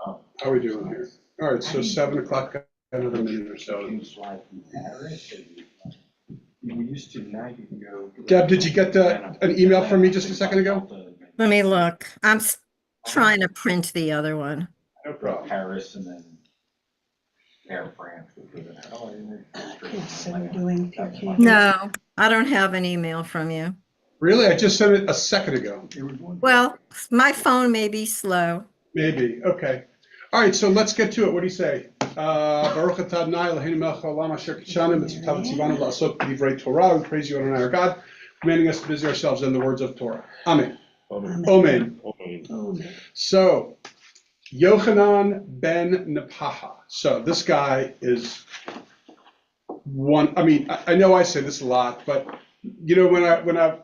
Oh, How are we doing here? All right, so 7 o'clock, got another minute or so. you fly from Paris, or we used to, now you can go. Deb, did you get an email from me just a second ago? Let me look. I'm trying to print the other one. No problem. Paris and then Air France. So we're doing PRK. No, I don't have an email from you. Really? I just sent it a second ago. Well, my phone may be slow. Maybe, okay. All right, so let's get to it. What do you say? Baruch atah Adonai Eloheinu melech haolam asher kidshanu mitzvotav tzivanu la'asot b'divrei Torah. We praise you, Adonai our God, commanding us to busy ourselves in the words of Torah. Amen. Amen. So, Yochanan ben Nepaha. So this guy is one. I mean, I know I say this a lot, but you know,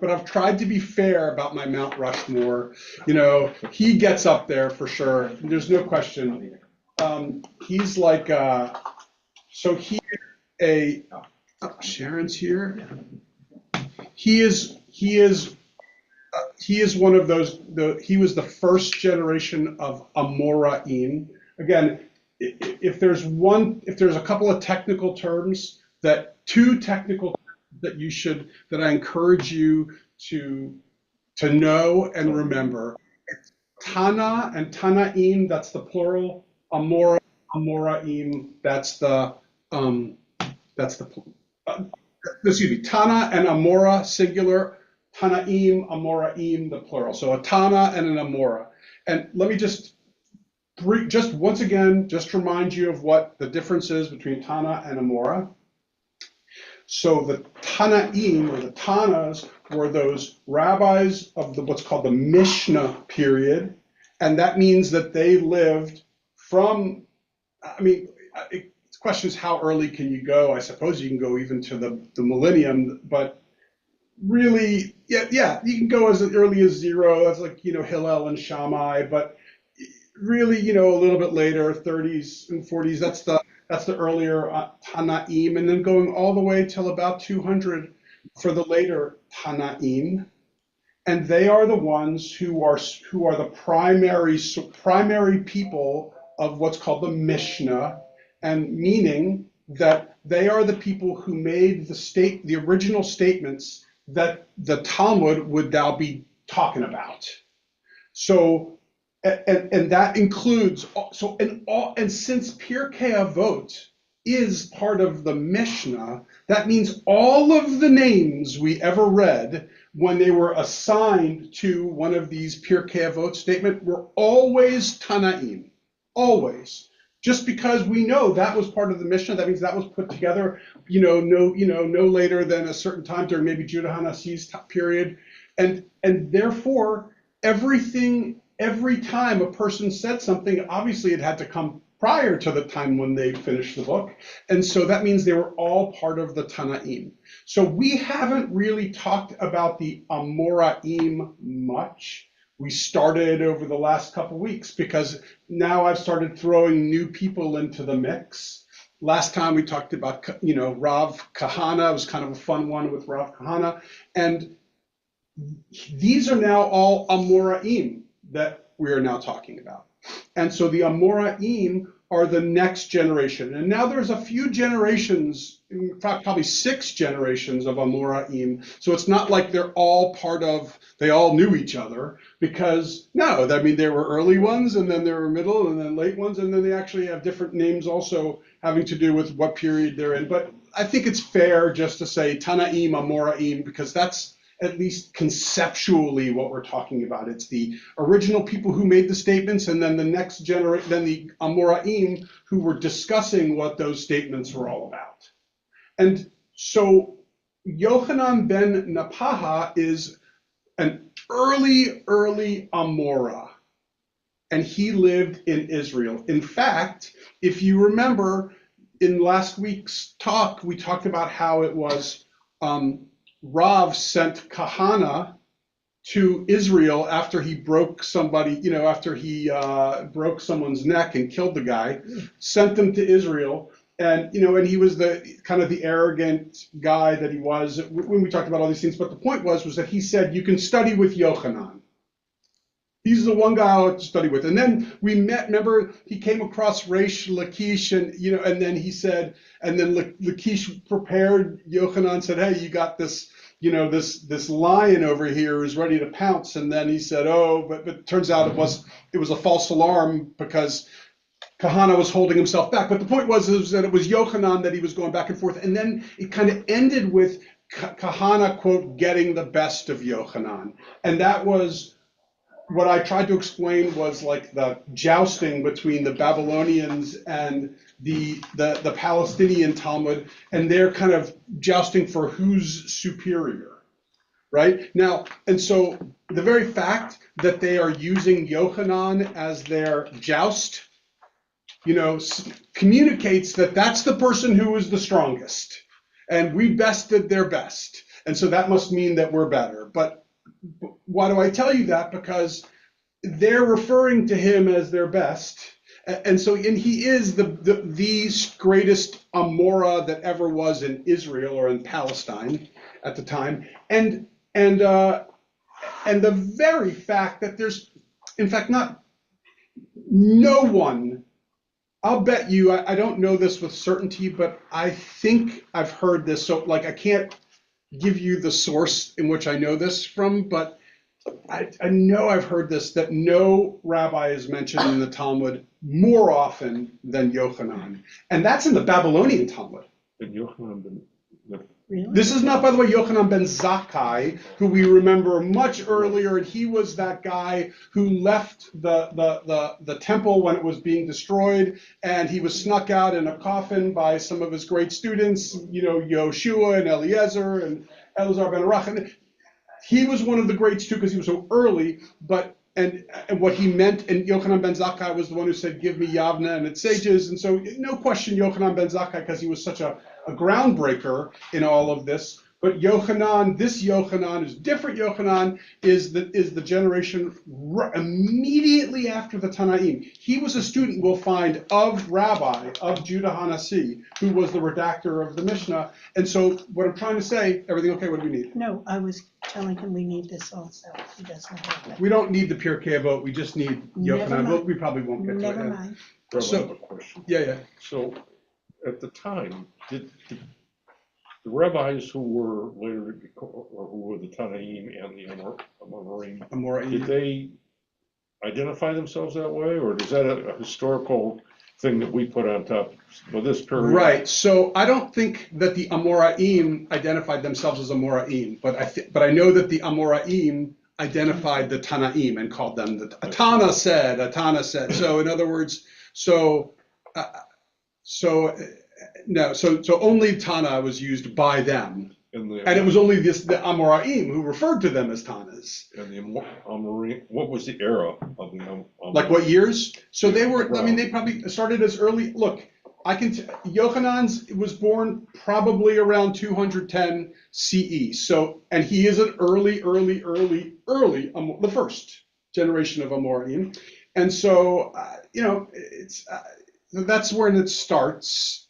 but I've tried to be fair about my Mount Rushmore. You know, he gets up there for sure. There's no question. He's like, so he Sharon's here. He is one of those. He was the first generation of Amoraim. Again, if there's a couple of technical terms two technical terms that I encourage you to know and remember. Tana and Tanaim, that's the plural. Amoraim, that's the excuse me. Tana and Amora, singular. Tanaim, Amoraim, the plural. So a Tana and an Amora. And let me just once again, just remind you of what the difference is between Tana and Amora. So the Tanaim, or the Tanas, were those rabbis of what's called the Mishnah period. And that means that they lived from, I mean, the question is how early can you go? I suppose you can go even to the millennium, but really, yeah, you can go as early as 0. That's like, Hillel and Shammai, but really, a little bit later, 30s and 40s, that's the earlier Tanaim, and then going all the way till about 200 for the later Tanaim. And they are the ones who are the primary people of what's called the Mishnah, and meaning that they are the people who made the original statements that the Talmud would now be talking about. So, and that includes, and since Pirkei Avot is part of the Mishnah, that means all of the names we ever read when they were assigned to one of these Pirkei Avot statement were always Tanaim, always. Just because we know that was part of the Mishnah, that means that was put together, no later than a certain time during maybe Judah Hanassi's period, and therefore every time a person said something, obviously it had to come prior to the time when they finished the book, and so that means they were all part of the Tanaim. So we haven't really talked about the Amoraim much. We started over the last couple weeks because now I've started throwing new people into the mix. Last time we talked about, Rav Kahana. It was kind of a fun one with Rav Kahana. And these are now all Amoraim that we are now talking about. And so the Amoraim are the next generation. And now there's a few generations, in fact, probably 6 generations of Amoraim. So it's not like they all knew each other, because no, I mean, there were early ones, and then there were middle, and then late ones, and then they actually have different names also having to do with what period they're in. But I think it's fair just to say Tanaim, Amoraim, because that's at least conceptually what we're talking about. It's the original people who made the statements, and then the next generation, then the Amoraim who were discussing what those statements were all about. And so Yochanan ben Nepaha is an early Amora, and he lived in Israel. In fact, if you remember in last week's talk, we talked about how it was Rav sent Kahana to Israel after he broke after he broke someone's neck and killed the guy, sent them to Israel. And, and he was the kind of the arrogant guy that he was when we talked about all these things. But the point was that he said, you can study with Yochanan. He's the one guy I like to study with. And then we met, remember, he came across Reish Lakish and, and then he said, and then Lakish prepared, Yochanan said, hey, you got this, this lion over here who's ready to pounce. And then he said, oh, but it turns out it was a false alarm because Kahana was holding himself back. But the point was that it was Yochanan that he was going back and forth. And then it kind of ended with Kahana, quote, getting the best of Yochanan. And that was what I tried to explain was like the jousting between the Babylonians and the Palestinian Talmud, and they're kind of jousting for who's superior, right? Now, and so the very fact that they are using Yochanan as their joust, communicates that that's the person who is the strongest, and we bested their best, and so that must mean that we're better. But why do I tell you that? Because they're referring to him as their best. And he is the greatest Amora that ever was in Israel or in Palestine at the time. And the very fact that there's, in fact, no one, I'll bet you, I don't know this with certainty, but I think I've heard this. So I can't give you the source in which I know this from, but I know I've heard this, that no rabbi is mentioned in the Talmud more often than Yochanan. And that's in the Babylonian Talmud. And Yochanan Really? This is not, by the way, Yochanan ben Zakkai, who we remember much earlier, and he was that guy who left the temple when it was being destroyed, and he was snuck out in a coffin by some of his great students, Yoshua and Eliezer and Elazar ben Arach. And he was one of the greats too because he was so early, and what he meant, and Yochanan ben Zakkai was the one who said, give me Yavna and its sages. And so no question Yochanan ben Zakkai, because he was such a groundbreaker in all of this. But Yochanan, this Yochanan is different. Yochanan is the generation immediately after the Tanaim. He was a student, we'll find, of Judah Hanasi, who was the redactor of the Mishnah. And so what I'm trying to say, everything okay? What do we need? No, I was telling him we need this also. He doesn't have that. We don't need the Pirkei Avot. We just need Never Yochanan. mind. We probably won't get to Never it. mind. I So- have a question. Yeah. So at the time, did the rabbis who were later, or who were the Tanaim and the Amorim, Amora. did they identify themselves that way, or is that a historical thing that we put on top of this period? Right. So I don't think that the Amoraim identified themselves as Amoraim, but I know that the Amoraim identified the Tanaim and called them the Atana said. So in other words, so only Tana was used by them, and it was only the Amoraim who referred to them as Tanas. And the Amorim, what was the era of the Amorim? Like what years? So they were. Wow. I mean, they probably started as early. Look, Yochanan's was born probably around 210 CE. So, and he is an early, the first generation of Amoraim, and so it's that's when it starts.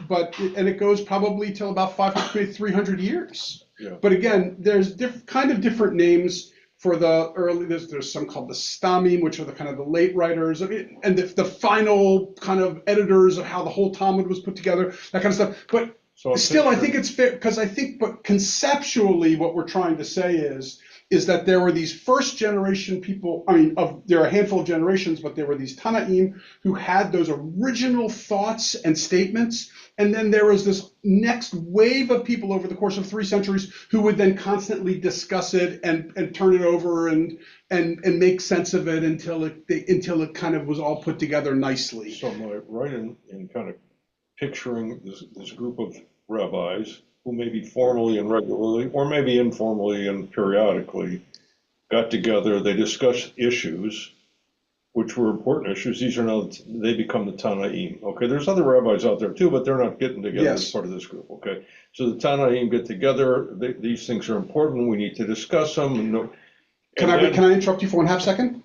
But it goes probably till about 500, 300 years. Yeah. But again, there's different names for the early. There's some called the Stamim, which are the kind of the late writers, and the final kind of editors of how the whole Talmud was put together, that kind of stuff. But So still, I think it's fair because but conceptually, what we're trying to say is that there were these first generation people. I mean, there are a handful of generations, but there were these Tanaim who had those original thoughts and statements. And then there was this next wave of people over the course of 3 centuries who would then constantly discuss it and turn it over and make sense of it until it kind of was all put together nicely. So am I right in kind of picturing this group of rabbis who maybe formally and regularly, or maybe informally and periodically, got together, they discussed issues which were important issues. These are now, they become the Tanaim. Okay, there's other rabbis out there too, but they're not getting together as Yes. part of this group. Okay, so the Tanaim get together. These things are important. We need to discuss them. Can I interrupt you for 1/2 second?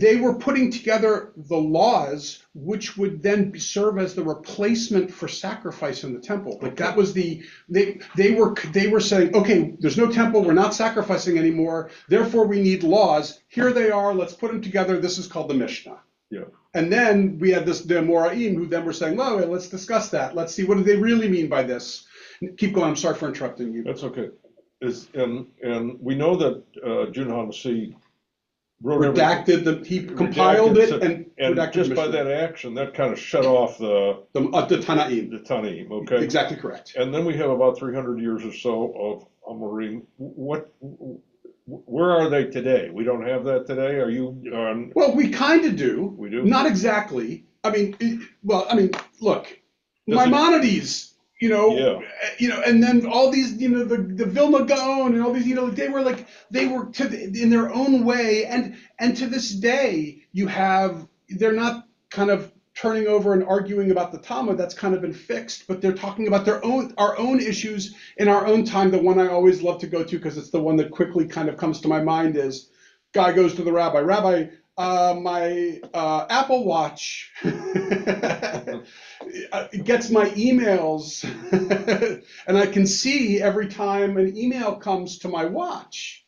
they were putting together the laws, which would then serve as the replacement for sacrifice in the temple. Like that was they were saying, okay, there's no temple, we're not sacrificing anymore, therefore we need laws. Here they are, let's put them together. This is called the Mishnah. Yeah. And then we had the Amoraim, who then were saying, well, let's discuss that. Let's see, what do they really mean by this? Keep going, I'm sorry for interrupting you. That's okay. And we know that Jun Hanasi wrote everything. Redacted, he compiled it and And redacted just the by Mishnah. that action, that kind of shut off the Tanaim. Tanaim, okay? Exactly correct. And then we have about 300 years or so of Amorim. Where are they today? We don't have that today? Are you on? Well, we kind of do. We do? Not exactly. I mean, look, Does it- Maimonides, Yeah. And then all these, the Vilna Gaon and all these, they were in their own way. And to this day, they're not kind of turning over and arguing about the Talmud. That's kind of been fixed, but they're talking about our own issues in our own time. The one I always love to go to, because it's the one that quickly kind of comes to my mind, is guy goes to the rabbi, my Apple Watch gets my emails and I can see every time an email comes to my watch.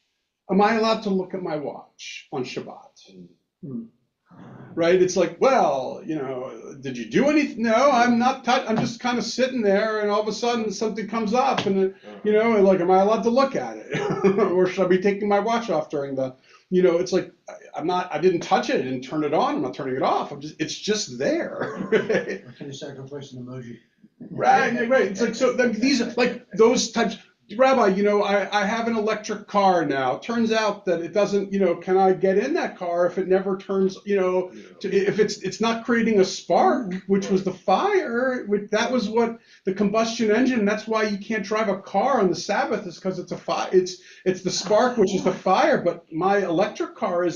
Am I allowed to look at my watch on Shabbat? Right? It's like, well, did you do anything? No, I'm not. I'm just kind of sitting there, and all of a sudden something comes up, and like, am I allowed to look at it, or should I be taking my watch off during the? It's like I'm not. I didn't touch it and turn it on. I'm not turning it off. It's just there. Or can you sacrifice an emoji? Right. It's like, so these are like those types. Rabbi, I have an electric car now. Turns out that it doesn't, can I get in that car if it never turns, if it's not creating a spark, which was the fire, that was what the combustion engine, that's why you can't drive a car on the Sabbath, is because it's a fire, it's the spark, which is the fire, but my electric car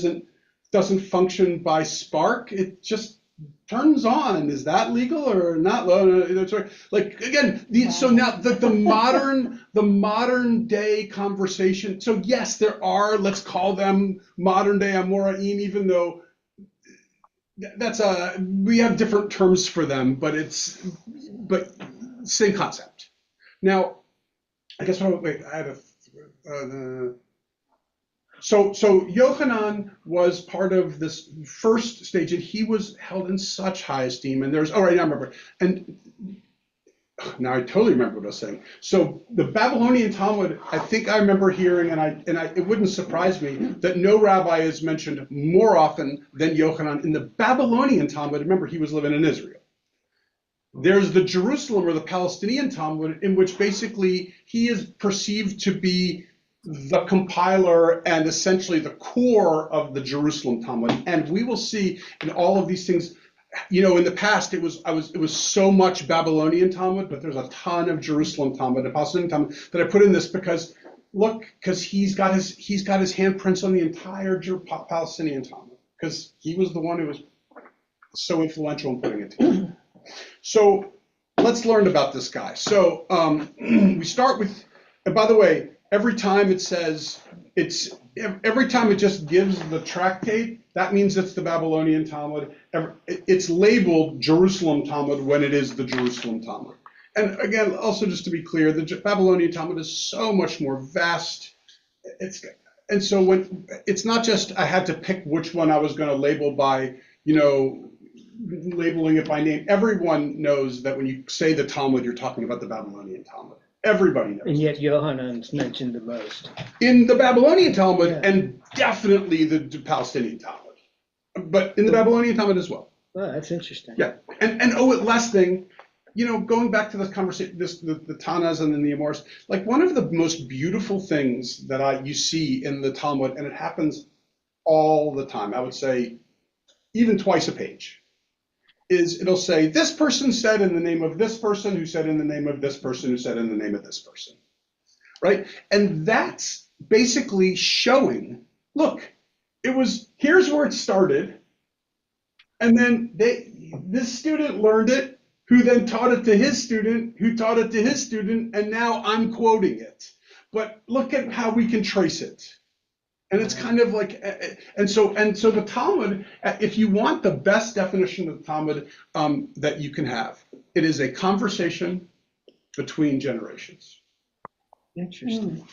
doesn't function by spark, it just turns on. Is that legal or not? Like, again, so now the modern day conversation. So yes, there are, let's call them modern day Amoraim, even though we have different terms for them, but same concept. Now, I guess I had So Yochanan was part of this first stage, and he was held in such high esteem. And now I remember. And now I totally remember what I was saying. So the Babylonian Talmud, I think I remember hearing, it wouldn't surprise me that no rabbi is mentioned more often than Yochanan in the Babylonian Talmud. Remember, he was living in Israel. There's the Jerusalem or the Palestinian Talmud, in which basically he is perceived to be the compiler and essentially the core of the Jerusalem Talmud. And we will see in all of these things, in the past it was so much Babylonian Talmud, but there's a ton of Jerusalem Talmud, the Palestinian Talmud, that I put in this because he's got his handprints on the entire Palestinian Talmud, because he was the one who was so influential in putting it together. So let's learn about this guy. So we start with, and by the way, every time it just gives the tractate, that means it's the Babylonian Talmud. It's labeled Jerusalem Talmud when it is the Jerusalem Talmud. And again, also just to be clear, the Babylonian Talmud is so much more vast. And so when it's not just I had to pick which one I was going to label by, labeling it by name. Everyone knows that when you say the Talmud, you're talking about the Babylonian Talmud. Everybody knows. And yet Yohanan's mentioned the most. In the Babylonian Talmud, Yeah. and definitely the Palestinian Talmud, but in the Babylonian Talmud as well. Well, that's interesting. Yeah, and last thing, going back to this conversation, the Tanas and then the Amoras, like one of the most beautiful things that you see in the Talmud, and it happens all the time, I would say even twice a page, is it'll say, this person said in the name of this person, who said in the name of this person, who said in the name of this person, right? And that's basically showing, look, here's where it started, and then this student learned it, who then taught it to his student, who taught it to his student, and now I'm quoting it. But look at how we can trace it. And it's kind of like, and so the Talmud, if you want the best definition of the Talmud that you can have, it is a conversation between generations. Interesting.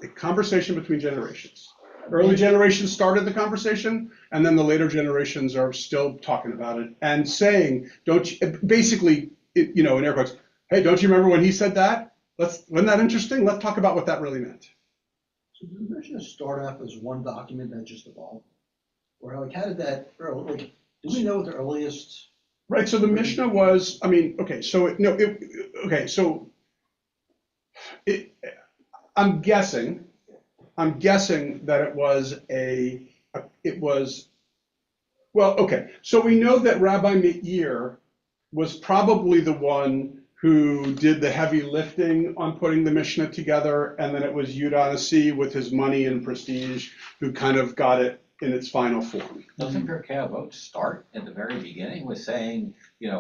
A conversation between generations. Early generations started the conversation, and then the later generations are still talking about it and saying, don't you, basically, in air quotes, hey, don't you remember when he said that? Wasn't that interesting? Let's talk about what that really meant. So did the Mishnah start off as one document that just evolved? Or like, how did that, or like, do we know what the earliest? Right, so the Mishnah was, I mean, okay, so, I'm guessing that so we know that Rabbi Meir was probably the one who did the heavy lifting on putting the Mishnah together, and then it was Yudah Nasi with his money and prestige who kind of got it in its final form. Doesn't Pirkei Avot start at the very beginning with saying,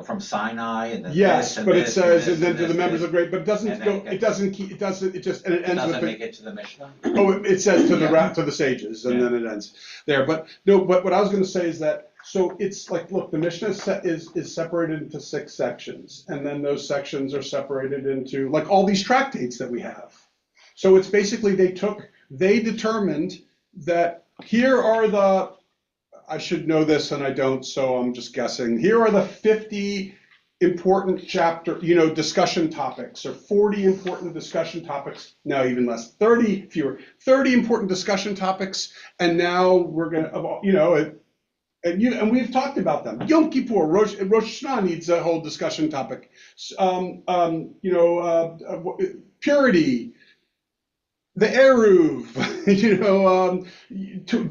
from Sinai and then Yes, this and but it this says, and and then this to the and members this. of great, but it doesn't And go, then it doesn't keep, it doesn't, it just, and it It ends with doesn't the, make it to the Mishnah? oh, it says to the Yeah. to the sages, and Yeah. then it ends there. But no, but what I was going to say is that, so it's like, look, the Mishnah is separated into 6 sections, and then those sections are separated into like all these tractates that we have. So it's basically they determined that here are the, I should know this and I don't, so I'm just guessing. Here are the 50 important discussion topics, or 40 important discussion topics, no, even less, 30 important discussion topics, and now we're gonna, and we've talked about them. Yom Kippur, Rosh Hashanah needs a whole discussion topic. Purity, the Eruv,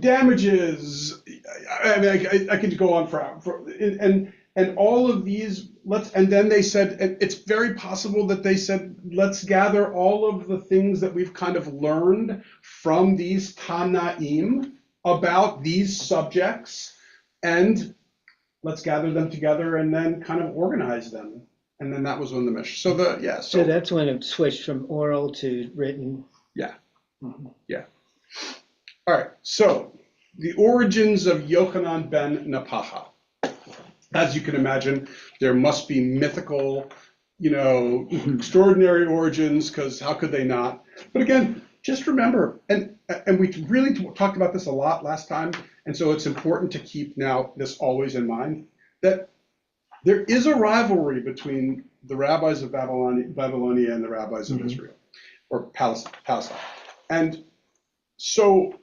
damages. I mean, I could go on and all of these. And then they said, it's very possible that they said, let's gather all of the things that we've kind of learned from these Tanaim about these subjects, and let's gather them together and then kind of organize them. And then that was when the Mishnah. So that's when it switched from oral to written. Yeah. Yeah. All right. So the origins of Yochanan ben Napaha. As you can imagine, there must be mythical, extraordinary origins, because how could they not? But again, just remember, and we really talked about this a lot last time, and so it's important to keep now this always in mind, that there is a rivalry between the rabbis of Babylonia and the rabbis of Israel, or Palestine. And so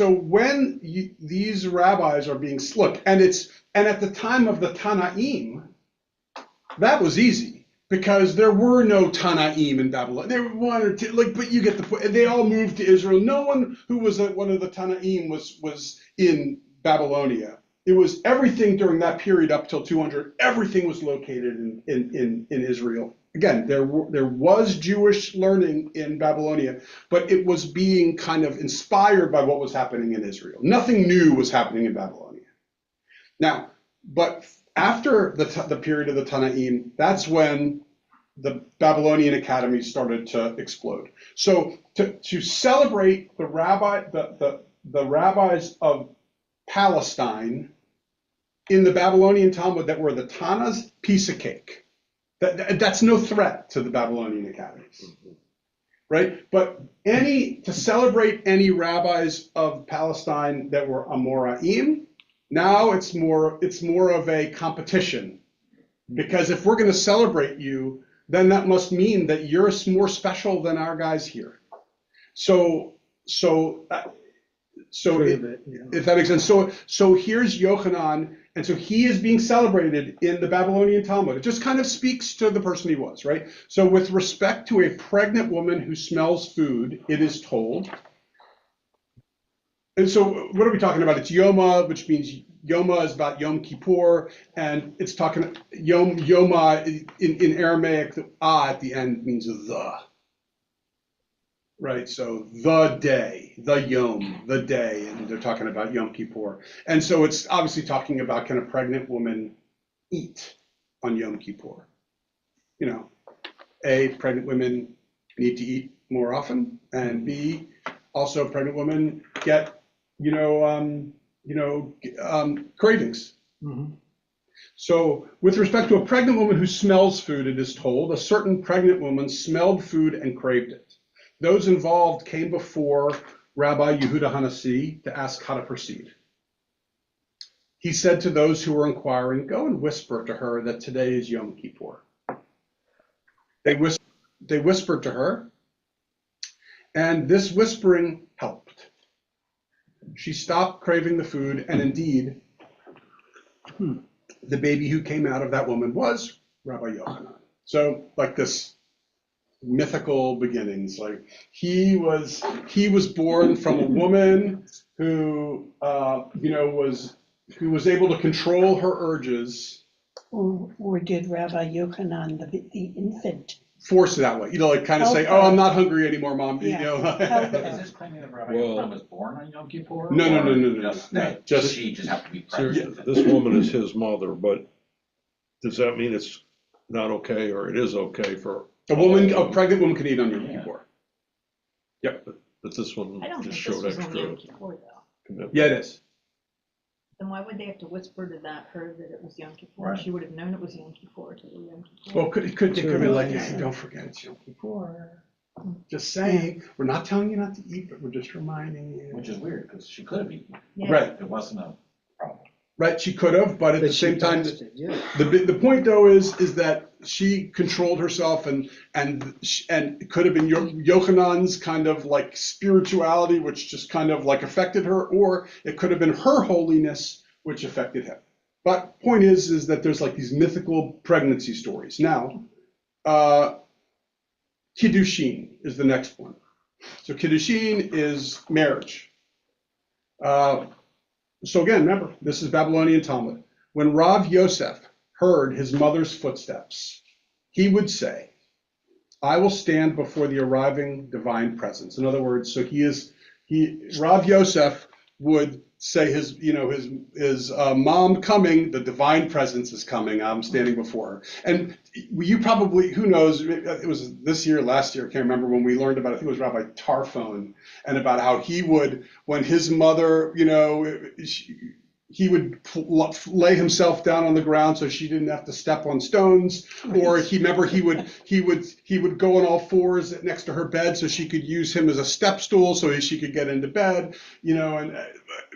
when these rabbis are being and at the time of the Tanaim, that was easy because there were no Tanaim in Babylon. There were one or two, but you get the point. They all moved to Israel. No one who was one of the Tanaim was in Babylonia. It was everything during that period up till 200. Everything was located in Israel. Again, there was Jewish learning in Babylonia, but it was being kind of inspired by what was happening in Israel. Nothing new was happening in Babylonia. Now, but after the period of the Tanaim, that's when the Babylonian Academy started to explode. So to celebrate the rabbis of Palestine in the Babylonian Talmud that were the Tanas, piece of cake. That's no threat to the Babylonian academies, right? But to celebrate any rabbis of Palestine that were Amoraim, now it's more of a competition, because if we're going to celebrate you, then that must mean that you're more special than our guys here. So if that makes sense. So here's Yochanan, and so he is being celebrated in the Babylonian Talmud. It just kind of speaks to the person he was, right? So with respect to a pregnant woman who smells food, it is told. And so what are we talking about? It's Yoma, which means Yoma is about Yom Kippur, and it's talking Yoma in Aramaic, at the end means the. Right, so the day, the Yom, the day, and they're talking about Yom Kippur. And so it's obviously talking about, can a pregnant woman eat on Yom Kippur? Pregnant women need to eat more often, and B, Also, pregnant women get, cravings. So with respect to a pregnant woman who smells food, it is told, a certain pregnant woman smelled food and craved it. Those involved came before Rabbi Yehuda Hanasi to ask how to proceed. He said to those who were inquiring, go and whisper to her that today is Yom Kippur. They whispered to her, and this whispering helped. She stopped craving the food, and indeed, the baby who came out of that woman was Rabbi Yochanan. So, like this mythical beginnings, like he was born from a woman who, who was able to control her urges. Or did Rabbi Yochanan, the infant, Force it that way, like kind of say, Okay. "Oh, I'm not hungry anymore, Mom." Yeah. Is this claiming that Rabbi Well- Yochanan was born on Yom Kippur? No. Or Just No, that just- she just happened to be So pregnant with it? this woman is his mother, but does that mean it's not okay, or it is okay for? A pregnant woman can eat on Yom Yeah. Kippur. Yep. But this one I don't just think this showed was on extra Yom Kippur though. commitment. Yeah, it is. Then why would they have to whisper to her that it was Yom Kippur? Right. She would have known it was Yom Kippur to the Yom Kippur. Well, it could be like, Yeah. hey, don't forget it's Yom Kippur. Just saying, we're not telling you not to eat, but we're just reminding you. Which is weird, because she could have eaten. Yeah. Right, It wasn't a problem. right. She could have, but at the But she same time, fasted, yeah. the point though is that she controlled herself and it could have been Yochanan's kind of like spirituality, which just kind of like affected her, or it could have been her holiness, which affected him. But point is that there's like these mythical pregnancy stories. Now, Kiddushin is the next one. So Kiddushin is marriage. So again, remember, this is Babylonian Talmud. When Rav Yosef heard his mother's footsteps, he would say, I will stand before the arriving divine presence. In other words, so Rav Yosef would say his mom coming, the divine presence is coming, I'm standing before her. And you probably, who knows, it was this year, last year, I can't remember when we learned about it, I think it was Rabbi Tarfon, and about how he would, when his mother, he would lay himself down on the ground so she didn't have to step on stones, or he would go on all fours next to her bed so she could use him as a step stool so she could get into bed, and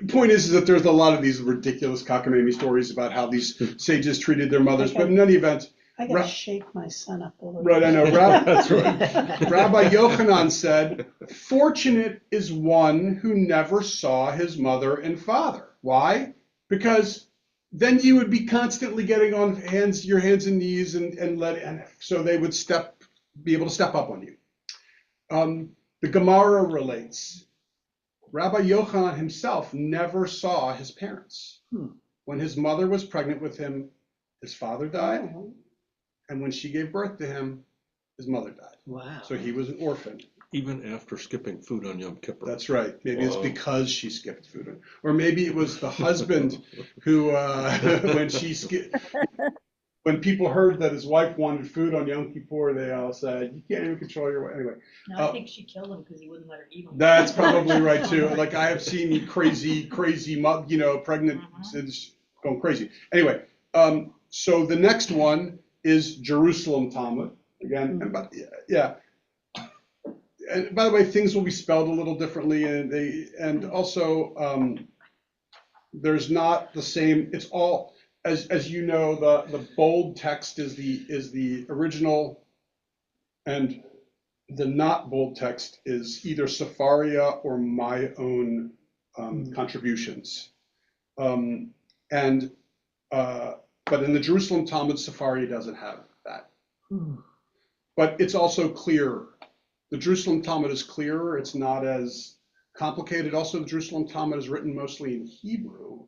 point is that there's a lot of these ridiculous cockamamie stories about how these sages treated their mothers, but in any event, I gotta shake my son up a little. right, I know, That's right. Rabbi Yochanan said, fortunate is one who never saw his mother and father. Why? Because then you would be constantly getting on your hands and knees and so they would be able to step up on you. The Gemara relates, Rabbi Yochanan himself never saw his parents. When his mother was pregnant with him, his father died, and when she gave birth to him, his mother died. Wow. So he was an orphan. Even after skipping food on Yom Kippur. That's right. Maybe it's Wow. because she skipped food, or maybe it was the husband who, when people heard that his wife wanted food on Yom Kippur, they all said, "You can't even control your wife." Anyway, No, I think she killed him because he wouldn't let her eat them. that's probably right too. Like I have seen crazy, pregnant kids going crazy. Anyway, so the next one is Jerusalem Talmud again, and by the way, things will be spelled a little differently, and also there's not the same. It's all as you know, the bold text is the original, and the not bold text is either Sepharia or my own contributions, but in the Jerusalem Talmud, Sepharia doesn't have that, but it's also clearer. The Jerusalem Talmud is clearer. It's not as complicated. Also, the Jerusalem Talmud is written mostly in Hebrew,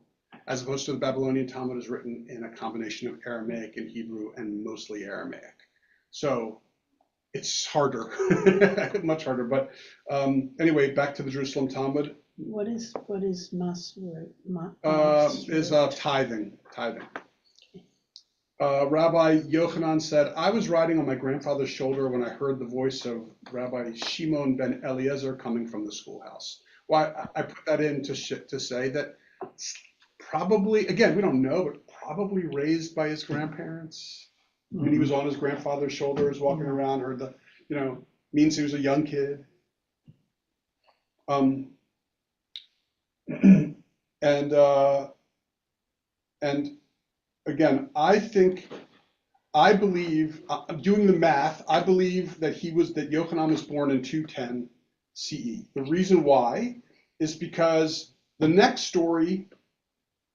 as opposed to the Babylonian Talmud is written in a combination of Aramaic and Hebrew and mostly Aramaic. So it's harder, much harder. But anyway, back to the Jerusalem Talmud. What is Masur? Is tithing. Rabbi Yochanan said, I was riding on my grandfather's shoulder when I heard the voice of Rabbi Shimon ben Eliezer coming from the schoolhouse. Well, I put that in to say that probably, again, we don't know, but probably raised by his grandparents. When he was on his grandfather's shoulders, walking around, heard the, means he was a young kid. And again, I believe, doing the math, I believe that Yochanan was born in 210 CE. The reason why is because the next story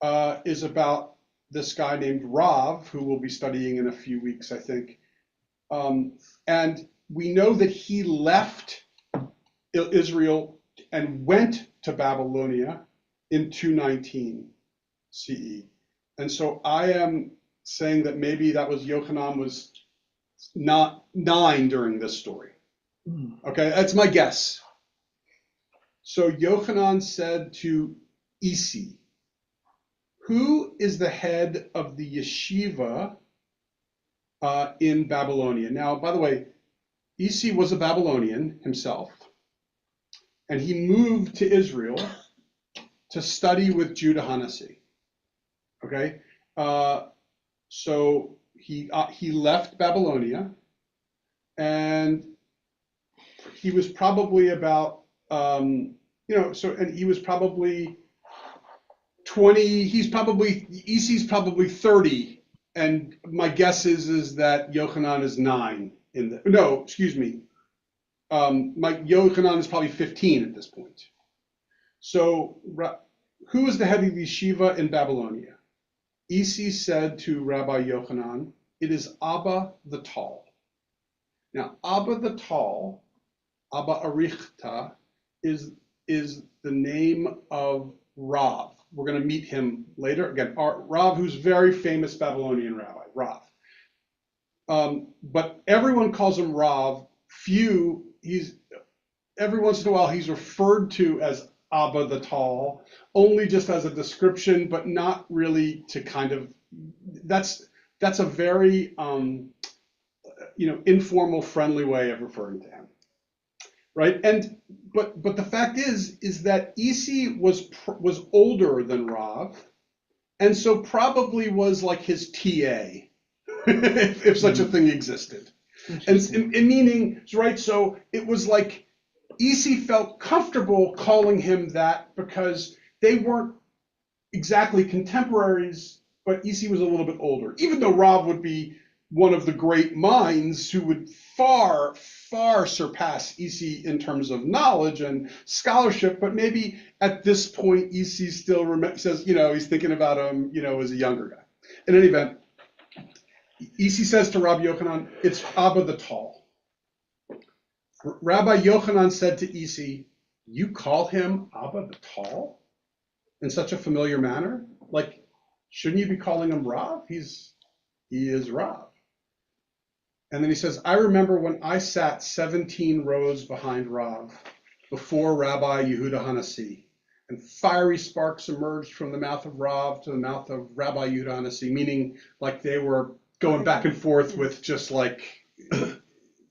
is about this guy named Rav, who we'll be studying in a few weeks, I think. And we know that he left Israel and went to Babylonia in 219 CE. And so I am saying that maybe that was Yochanan was not 9 during this story. Okay, that's my guess. So Yochanan said to Isi, who is the head of the yeshiva in Babylonia? Now, by the way, Isi was a Babylonian himself, and he moved to Israel to study with Judah Hanasi. Okay, so he left Babylonia, and he was probably about and he was probably 20. Isi's probably 30, and my guess is that Yochanan is 9 Yochanan is probably 15 at this point. So who is the head of the yeshiva in Babylonia? Isi said to Rabbi Yochanan, it is Abba the Tall. Now, Abba the Tall, Abba Arichta, is the name of Rav. We're going to meet him later. Again, Rav, who's very famous Babylonian rabbi, Rav. But everyone calls him Rav. Every once in a while he's referred to as Abba the Tall, only just as a description, but not really to kind of, that's a very informal, friendly way of referring to him, right? And but the fact is that Isi was older than Rav, and so probably was like his TA, if such a thing existed. And in meaning, right? So it was like Isi felt comfortable calling him that because they weren't exactly contemporaries, but Isi was a little bit older, even though Rav would be one of the great minds who would far, far surpass Isi in terms of knowledge and scholarship. But maybe at this point, Isi still says, he's thinking about him, as a younger guy. In any event, Isi says to Rabbi Yochanan, it's Abba the Tall. Rabbi Yochanan said to Isi, you call him Abba the Tall in such a familiar manner? Like, shouldn't you be calling him Rav? He is Rav. And then he says, I remember when I sat 17 rows behind Rav before Rabbi Yehuda Hanasi, and fiery sparks emerged from the mouth of Rav to the mouth of Rabbi Yehuda Hanasi, meaning like they were going back and forth with just like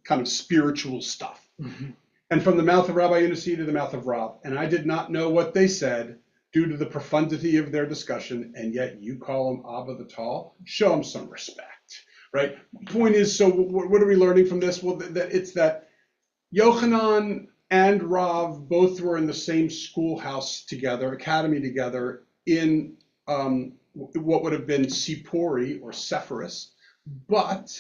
kind of spiritual stuff. Mm-hmm. And from the mouth of Rabbi Hanasi to the mouth of Rav. And I did not know what they said due to the profundity of their discussion, and yet you call him Abba the Tall? Show him some respect, right? Point is, so what are we learning from this? Well, it's that Yochanan and Rav both were in the same schoolhouse together, academy together, in what would have been Sipori or Sepphoris, but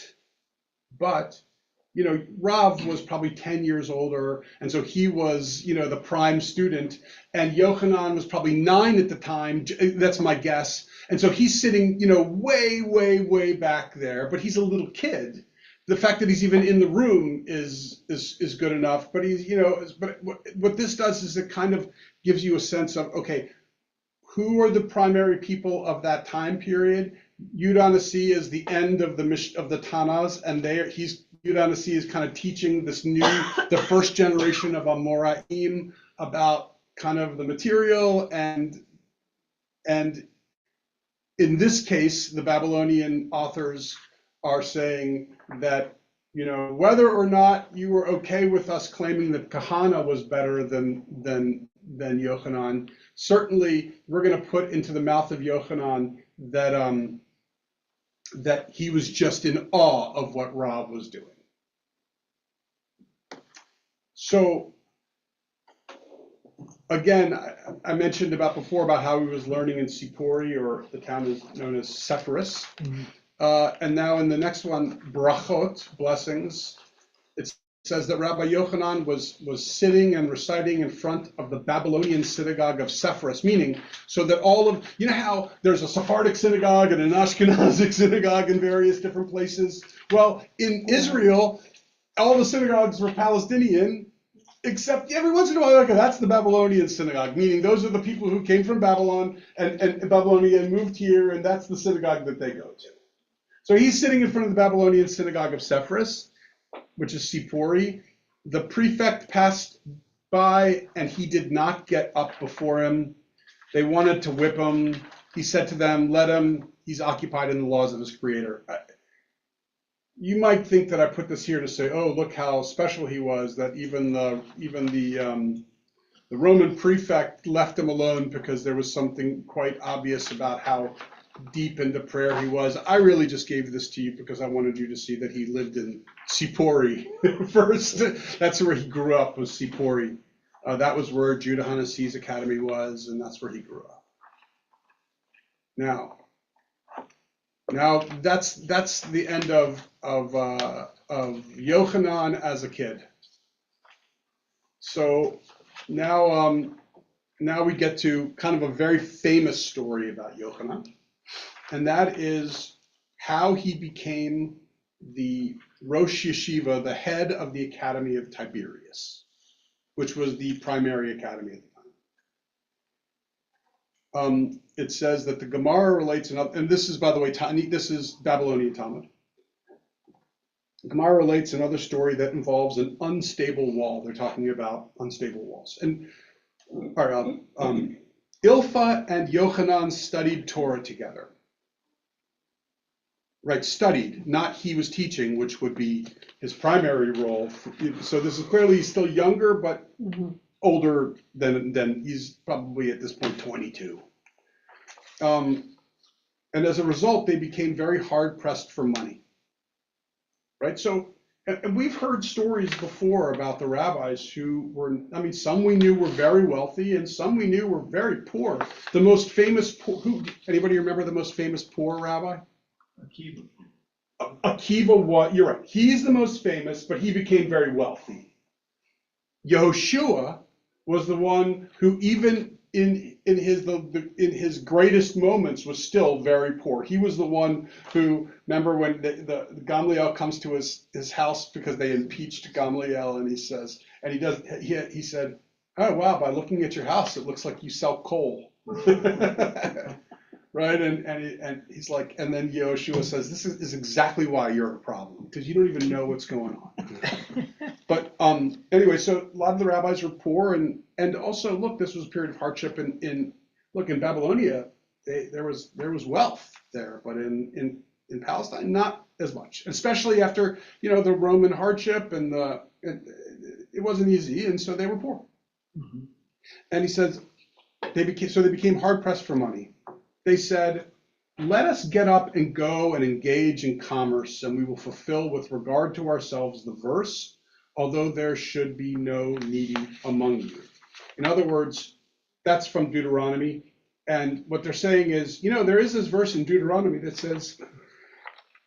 Rav was probably 10 years older, and so he was, the prime student, and Yochanan was probably 9 at the time. That's my guess. And so he's sitting, way, way, way back there, but he's a little kid. The fact that he's even in the room is good enough. But he's, but what this does is it kind of gives you a sense of, okay, who are the primary people of that time period? Yehuda Hanasi is the end of the Tanas, and Yehuda Hanasi is kind of teaching the first generation of Amoraim about kind of the material, and in this case, the Babylonian authors are saying that, you know, whether or not you were okay with us claiming that Kahana was better than Yochanan, certainly we're going to put into the mouth of Yochanan that that he was just in awe of what Rav was doing. So again, I mentioned before about how he was learning in Sipori, or the town is known as Sepphoris. And now in the next one, brachot, blessings, it says that Rabbi Yochanan was sitting and reciting in front of the Babylonian synagogue of Sepphoris, meaning so that all of, you know how there's a Sephardic synagogue and an Ashkenazic synagogue in various different places? Well, in Israel, all the synagogues were Palestinian, except every once in a while, okay, that's the Babylonian synagogue, meaning those are the people who came from Babylon and Babylonia and moved here, and that's the synagogue that they go to. So he's sitting in front of the Babylonian synagogue of Sepphoris, which is Sipori. The prefect passed by, and he did not get up before him. They wanted to whip him. He said to them, let him, he's occupied in the laws of his creator. You might think that I put this here to say, oh, look how special he was, that even the Roman prefect left him alone because there was something quite obvious about how deep into prayer he was. I really just gave this to you because I wanted you to see that he lived in Sipori first. That's where he grew up, was Sipori. That was where Judah Hanassi's academy was, and that's where he grew up. Now that's the end of Yochanan as a kid. So now we get to kind of a very famous story about Yochanan, and that is how he became the Rosh Yeshiva, the head of the Academy of Tiberias, which was the primary academy at the time. It says that the Gemara relates, and this is, by the way, this is Babylonian Talmud. The Gemara relates another story that involves an unstable wall. They're talking about unstable walls. And Ilfa and Yochanan studied Torah together. Right, studied, not he was teaching, which would be his primary role. So this is clearly, he's still younger, but older than he's probably at this point 22. And as a result, they became very hard pressed for money. Right, so, and we've heard stories before about the rabbis who were, I mean, some we knew were very wealthy and some we knew were very poor. The most famous poor, anybody remember the most famous poor rabbi? Akiva, what? You're right. He's the most famous, but he became very wealthy. Yehoshua was the one who, even in his greatest moments, was still very poor. He was the one who, remember when the Gamliel comes to his house because they impeached Gamliel, and he says, and he said, oh wow, by looking at your house, it looks like you sell coal. Right, and he's like, and then Yehoshua says, this is exactly why you're a problem, because you don't even know what's going on. But anyway, so a lot of the rabbis were poor, and also, look, this was a period of hardship in Babylonia, there was wealth there, but in Palestine, not as much, especially after, the Roman hardship, and it wasn't easy, and so they were poor. Mm-hmm. And he says, they became hard pressed for money. They said, let us get up and go and engage in commerce, and we will fulfill with regard to ourselves the verse, although there should be no needy among you. In other words, that's from Deuteronomy. And what they're saying is, there is this verse in Deuteronomy that says,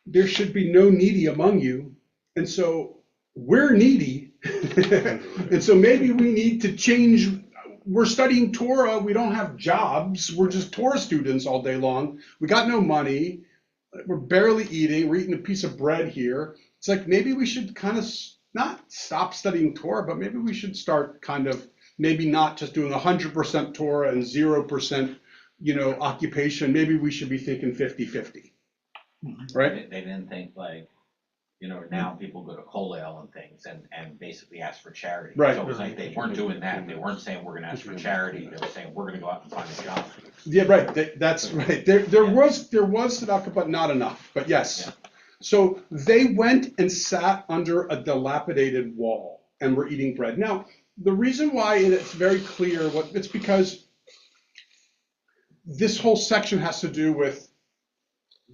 there should be no needy among you. And so we're needy. And so maybe we need to change. We're studying Torah. We don't have jobs. We're just Torah students all day long. We got no money. We're barely eating. We're eating a piece of bread here. It's like, maybe we should kind of not stop studying Torah, but maybe we should start kind of, maybe not just doing 100% Torah and 0%, occupation. Maybe we should be thinking 50-50, right? They didn't think, like, now people go to Kollel and things and basically ask for charity. Right. So it was like they weren't doing that. They weren't saying we're gonna ask for charity. They were saying we're gonna go out and find a job. Yeah, right, that's right. There was tzedakah, but not enough, but yes. Yeah. So they went and sat under a dilapidated wall and were eating bread. Now, the reason why it's very clear, it's because this whole section has to do with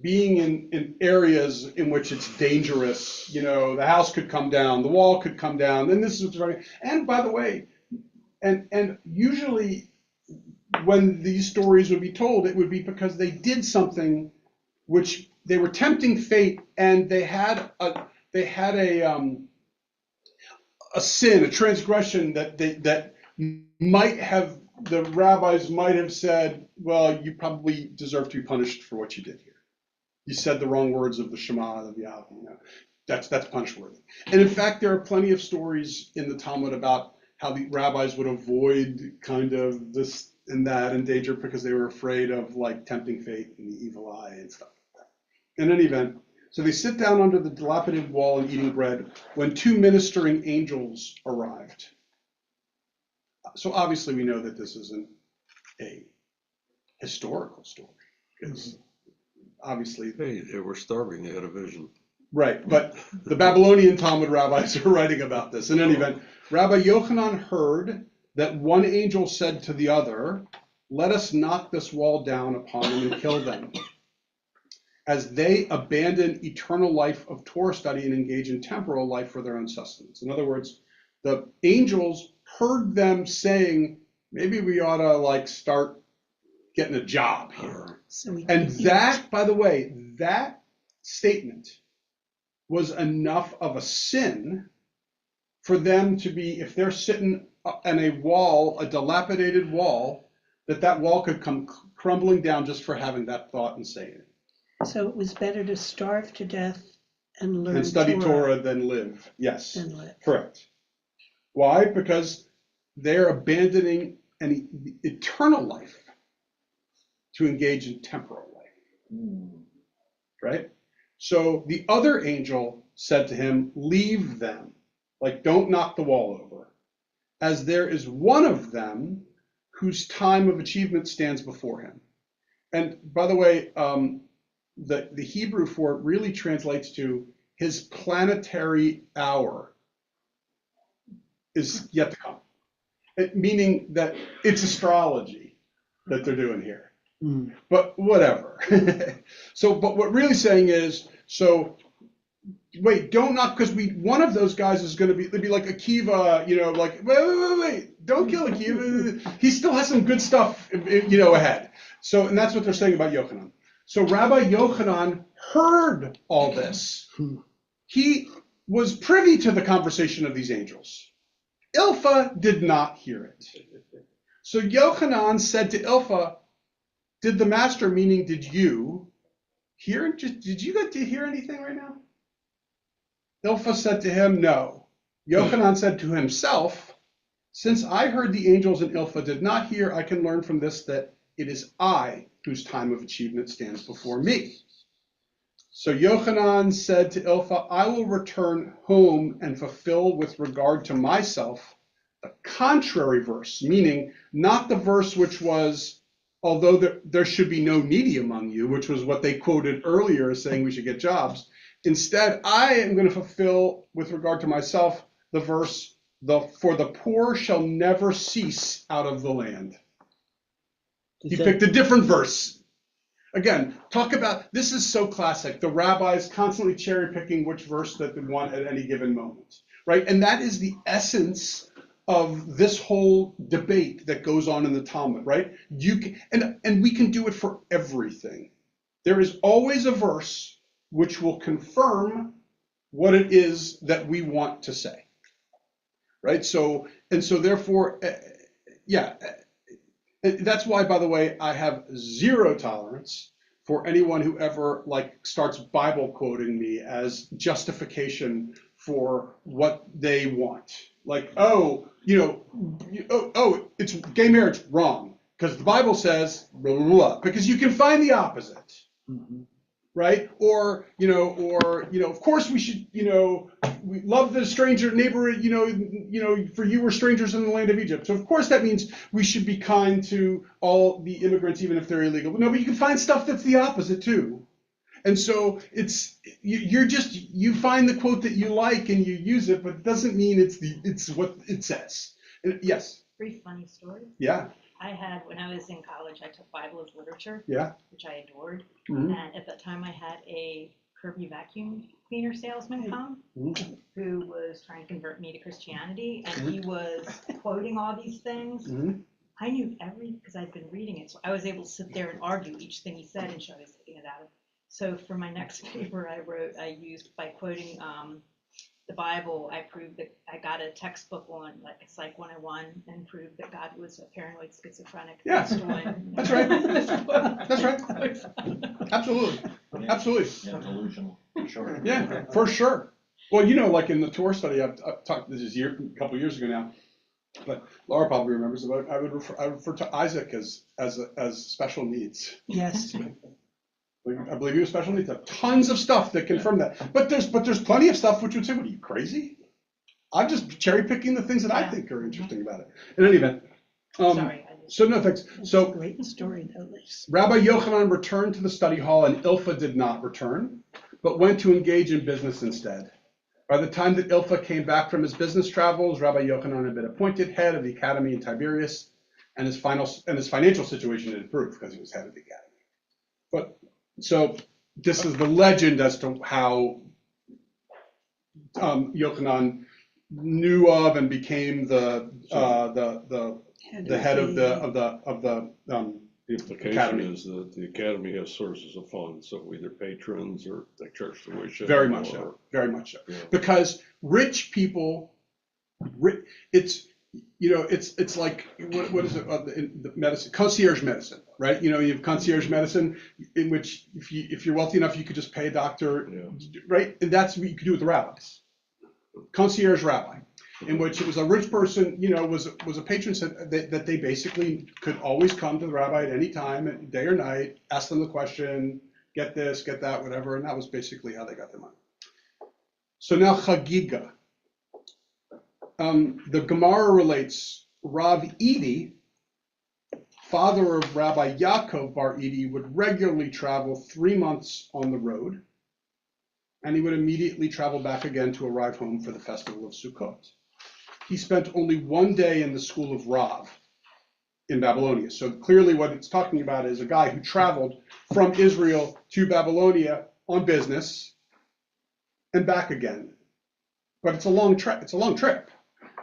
being in areas in which it's dangerous. The house could come down, the wall could come down, and this is right. And by the way, and usually when these stories would be told, it would be because they did something which they were tempting fate, and they had a sin, a transgression that might have, the rabbis might have said, well, you probably deserve to be punished for what you did here. You said the wrong words of the Shema, of Yahweh, that's punishworthy. And in fact, there are plenty of stories in the Talmud about how the rabbis would avoid kind of this and that and danger because they were afraid of like tempting fate and the evil eye and stuff like that. In any event, so they sit down under the dilapidated wall and eating bread when two ministering angels arrived. So obviously we know that this isn't a historical story, because obviously. Hey, they were starving, they had a vision. Right, but the Babylonian Talmud rabbis are writing about this. In any event, Rabbi Yochanan heard that one angel said to the other, "Let us knock this wall down upon them and kill them, as they abandon eternal life of Torah study and engage in temporal life for their own sustenance." In other words, the angels heard them saying, maybe we ought to like start getting a job here. So we And can eat. that, by the way, that statement was enough of a sin for them to be, if they're sitting on a wall, a dilapidated wall, that wall could come crumbling down just for having that thought and saying it. So it was better to starve to death and learn And study Torah than live. Yes, than live. correct. Why? Because they're abandoning an eternal life to engage in temporal life. Right? So the other angel said to him, "Leave them," like don't knock the wall over, "as there is one of them whose time of achievement stands before him." And by the way, the Hebrew for it really translates to his planetary hour is yet to come. Meaning that it's astrology that they're doing here. But whatever. But what really saying is, so wait, don't knock, because one of those guys is going to be like Akiva, like wait, don't kill Akiva. He still has some good stuff, ahead. So, and that's what they're saying about Yochanan. So Rabbi Yochanan heard all this. He was privy to the conversation of these angels. Ilpha did not hear it. So Yochanan said to Ilpha, "Did the master," meaning did you, hear? Did you get to hear anything right now? Ilpha said to him, "No." Yochanan said to himself, "Since I heard the angels and Ilpha did not hear, I can learn from this that it is I whose time of achievement stands before me." So Yochanan said to Ilpha, "I will return home and fulfill with regard to myself the contrary verse," meaning not the verse which was, "Although there should be no needy among you," which was what they quoted earlier saying we should get jobs. Instead, I am going to fulfill with regard to myself the verse, "For the poor shall never cease out of the land." He picked a different verse. Again, talk about, this is so classic. The rabbis constantly cherry picking which verse that they want at any given moment, right? And that is the essence of this whole debate that goes on in the Talmud, right? And we can do it for everything. There is always a verse which will confirm what it is that we want to say, right? So therefore, that's why, by the way, I have zero tolerance for anyone who ever starts Bible quoting me as justification for what they want. Like, it's gay marriage, wrong, because the Bible says blah, blah, blah, because you can find the opposite. right? Or, of course we should, we love the stranger neighbor, for you were strangers in the land of Egypt. So of course that means we should be kind to all the immigrants, even if they're illegal. No, but you can find stuff that's the opposite too. And so you find the quote that you like and you use it, but it doesn't mean it's what it says. Yes. Brief funny story. Yeah. I had, when I was in college, I took Bible as literature, Yeah. which I adored. Mhm. And at that time I had a Kirby vacuum cleaner salesman come Mhm. who was trying to convert me to Christianity, and he was quoting all these things. Mhm. I knew because I'd been reading it, so I was able to sit there and argue each thing he said and show I was taking it out of. So for my next paper I used, by quoting the Bible, I proved that I got a textbook on Psych 101 and proved that God was a paranoid schizophrenic. Yeah. based on- That's right. That's right. Absolutely. Absolutely. Yeah, delusional, for sure. Yeah, for sure. Well, like in the Torah study, I've talked, this is a couple years ago now, but Laura probably remembers about, I would refer to Isaac as special needs. Yes. I believe he was special needs. Tons of stuff that confirm that. But there's plenty of stuff which would say, what are you, crazy? I'm just cherry picking the things that I think are interesting about it. In any event. Sorry. So no thanks. So Great story though, Lisa. Rabbi Yochanan returned to the study hall, and Ilfa did not return, but went to engage in business instead. By the time that Ilfa came back from his business travels, Rabbi Yochanan had been appointed head of the academy in Tiberias, and his financial situation had improved because he was head of the academy. But so this is the legend as to how Yochanan knew of and became the head of the The implication Academy. is that the academy has sources of funds, so either patrons or like church tuition. Very much or- so, very much so. Yeah. Because rich people, it's like, what is it, in the medicine, concierge medicine, right? You have concierge medicine in which if you're wealthy enough, you could just pay a doctor, Yeah. right? And that's what you could do with the rabbis. Concierge rabbi, in which it was a rich person, was a patron said that they basically could always come to the rabbi at any time, day or night, ask them the question, get this, get that, whatever, and that was basically how they got their money. So now Chagiga. The Gemara relates Rav Edi, father of Rabbi Yaakov Bar Edi, would regularly travel 3 months on the road, and he would immediately travel back again to arrive home for the festival of Sukkot. He spent only 1 day in the school of Rav in Babylonia. So clearly what it's talking about is a guy who traveled from Israel to Babylonia on business and back again. But it's a long trip.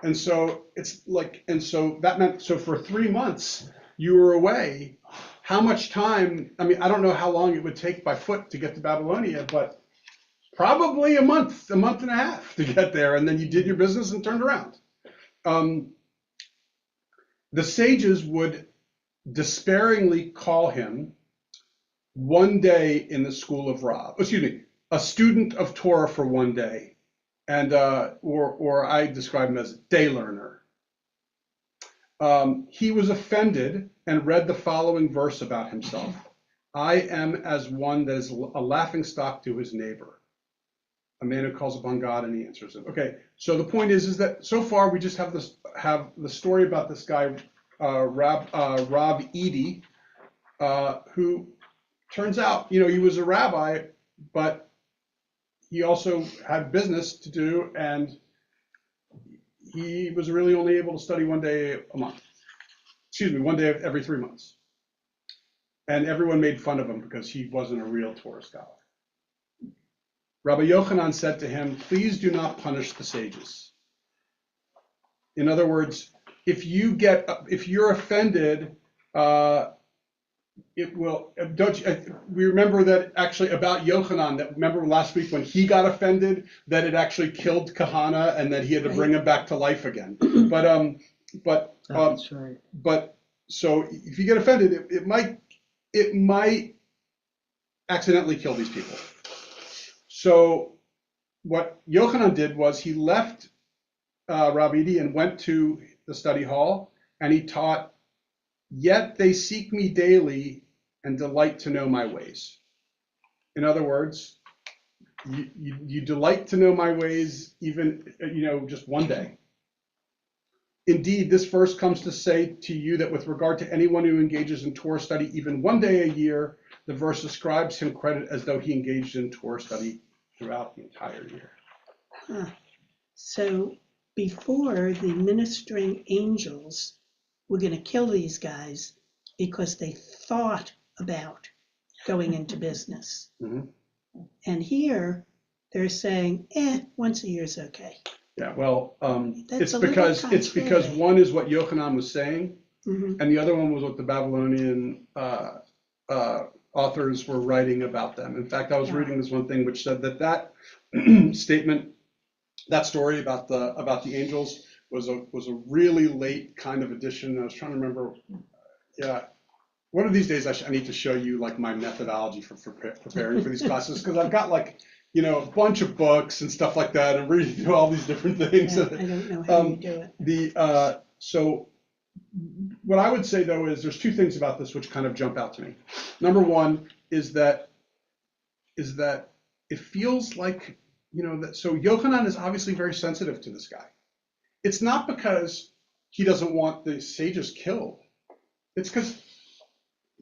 And so that meant, so for 3 months you were away. How much time? I mean, I don't know how long it would take by foot to get to Babylonia, but probably a month and a half to get there. And then you did your business and turned around. The sages would despairingly call him 1 day in the school of Rav. A student of Torah for 1 day. And or I describe him as a day learner. He was offended and read the following verse about himself. I am as one that is a laughingstock to his neighbor, a man who calls upon God and he answers him. Okay, so the point is that so far we just have the story about this guy, Rav Edi, who turns out, he was a rabbi, but he also had business to do, and he was really only able to study 1 day a month. 1 day every 3 months. And everyone made fun of him because he wasn't a real Torah scholar. Rabbi Yochanan said to him, please do not punish the sages. In other words, if you're offended, it will, we remember that actually about Yochanan, that remember last week when he got offended, that it actually killed Kahana and that he had to bring him back to life again. That's right. But so if you get offended, it might accidentally kill these people. So what Yochanan did was he left Rav Edi and went to the study hall, and he taught, yet they seek me daily and delight to know my ways. In other words, you delight to know my ways, even, just one day. Indeed, this verse comes to say to you that with regard to anyone who engages in Torah study even one day a year, the verse ascribes him credit as though he engaged in Torah study throughout the entire year. Huh. So before, the ministering angels were going to kill these guys because they thought about going into business. Mhm. And here they're saying, once a year is okay. Yeah, well, That's it's a little because contrary. one is what Yochanan was saying, Mhm. and the other one was what the Babylonian authors were writing about them. In fact, I was reading this one thing which said that statement, that story about the angels was a really late kind of addition. I was trying to remember. Yeah, one of these days I need to show you like my methodology for preparing for these classes, because I've got like a bunch of books and stuff like that, and reading through all these different things. Yeah, I don't know how you do it. So what I would say though is there's two things about this which kind of jump out to me. Number one is that it feels like, so Yochanan is obviously very sensitive to this guy. It's not because he doesn't want the sages killed. It's because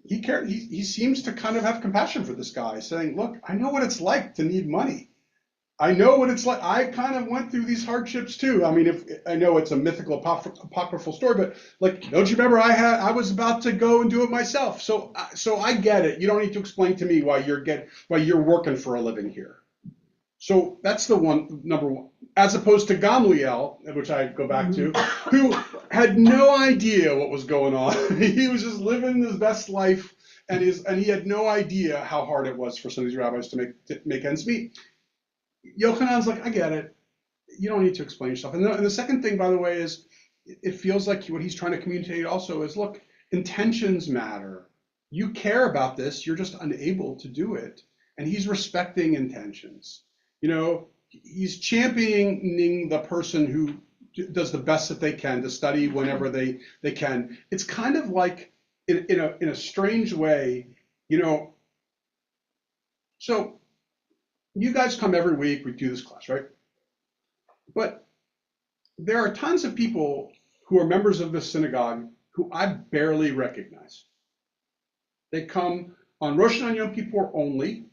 he seems to kind of have compassion for this guy, saying, look, I know what it's like to need money. I know what it's like. I kind of went through these hardships too. I mean, if I know it's a mythical apocryphal story, but like, don't you remember I was about to go and do it myself. So I get it. You don't need to explain to me why you're working for a living here. So that's the number one, as opposed to Gamliel, which I go back to, who had no idea what was going on. He was just living his best life, and he had no idea how hard it was for some of these rabbis to make ends meet. Yochanan's like, I get it. You don't need to explain yourself. And the second thing, by the way, is it feels like what he's trying to communicate also is, look, intentions matter. You care about this. You're just unable to do it. And he's respecting intentions. He's championing the person who does the best that they can to study whenever they can. It's kind of like, in a strange way, so you guys come every week, we do this class, right? But there are tons of people who are members of this synagogue who I barely recognize. They come on Rosh Hashanah Yom Kippur only.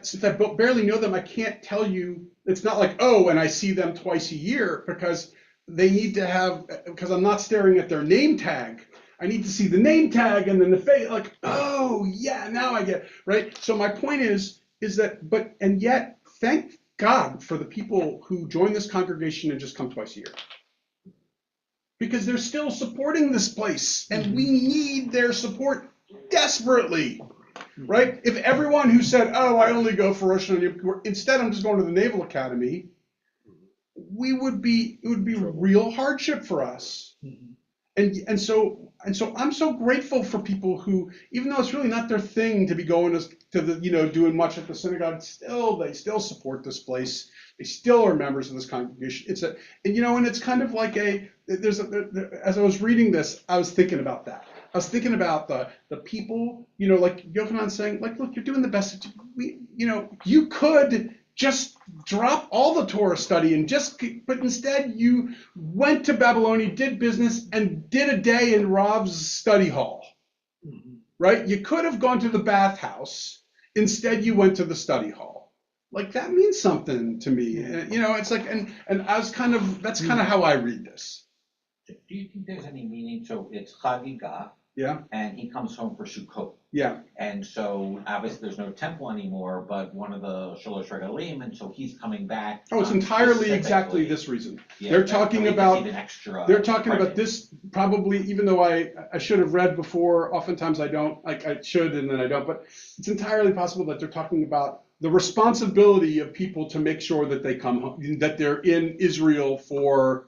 Since I barely know them, I can't tell you. It's not like, and I see them twice a year, because they need to have, because I'm not staring at their name tag. I need to see the name tag and then the face, like, oh yeah, now I get, right? So my point is that, and yet, thank God for the people who join this congregation and just come twice a year. Because they're still supporting this place, and we need their support desperately. Right? If everyone who said, I only go for Rosh Hashanah Yom Kippur, instead I'm just going to the Naval Academy, it would be real hardship for us. And so I'm so grateful for people who, even though it's really not their thing to be going to the, doing much at the synagogue, they still support this place. They still are members of this congregation. And it's kind of like as I was reading this, I was thinking about that. I was thinking about the people, like Yochanan saying, like, look, you're doing the best. You could just drop all the Torah study but instead you went to Babylonia, did business, and did a day in Rav's study hall, right? You could have gone to the bathhouse. Instead, you went to the study hall. Like, that means something to me. It's like, and I was that's kind of how I read this. Do you think there's any meaning? So it's Chagiga. Yeah. And he comes home for Sukkot. Yeah. And so obviously there's no temple anymore, but one of the Shalosh Regalim, and so he's coming back. Oh, it's entirely exactly this reason. Yeah, they're talking about credit. this, probably, even though I should have read before, oftentimes I don't, like I should and then I don't, but it's entirely possible that they're talking about the responsibility of people to make sure that they come home, that they're in Israel for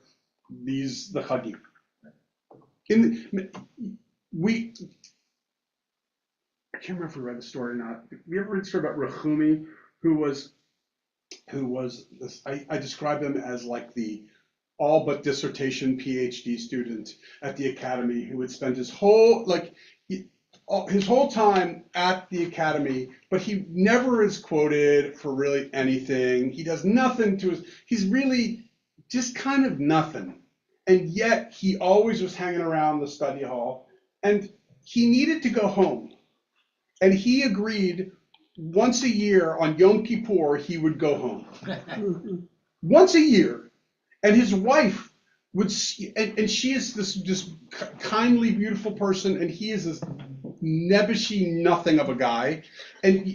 the Chagim. I can't remember if we read the story or not. We ever read the story about Rechumi, who was this, I describe him as like the all but dissertation PhD student at the academy who would spend his whole, his whole time at the academy, but he never is quoted for really anything. He does nothing to his, he's really just kind of nothing. And yet he always was hanging around the study hall, and he needed to go home. And he agreed once a year on Yom Kippur, he would go home. Mhm. Once a year. And his wife would see, and she is this kindly, beautiful person, and he is this nebbishy nothing of a guy. And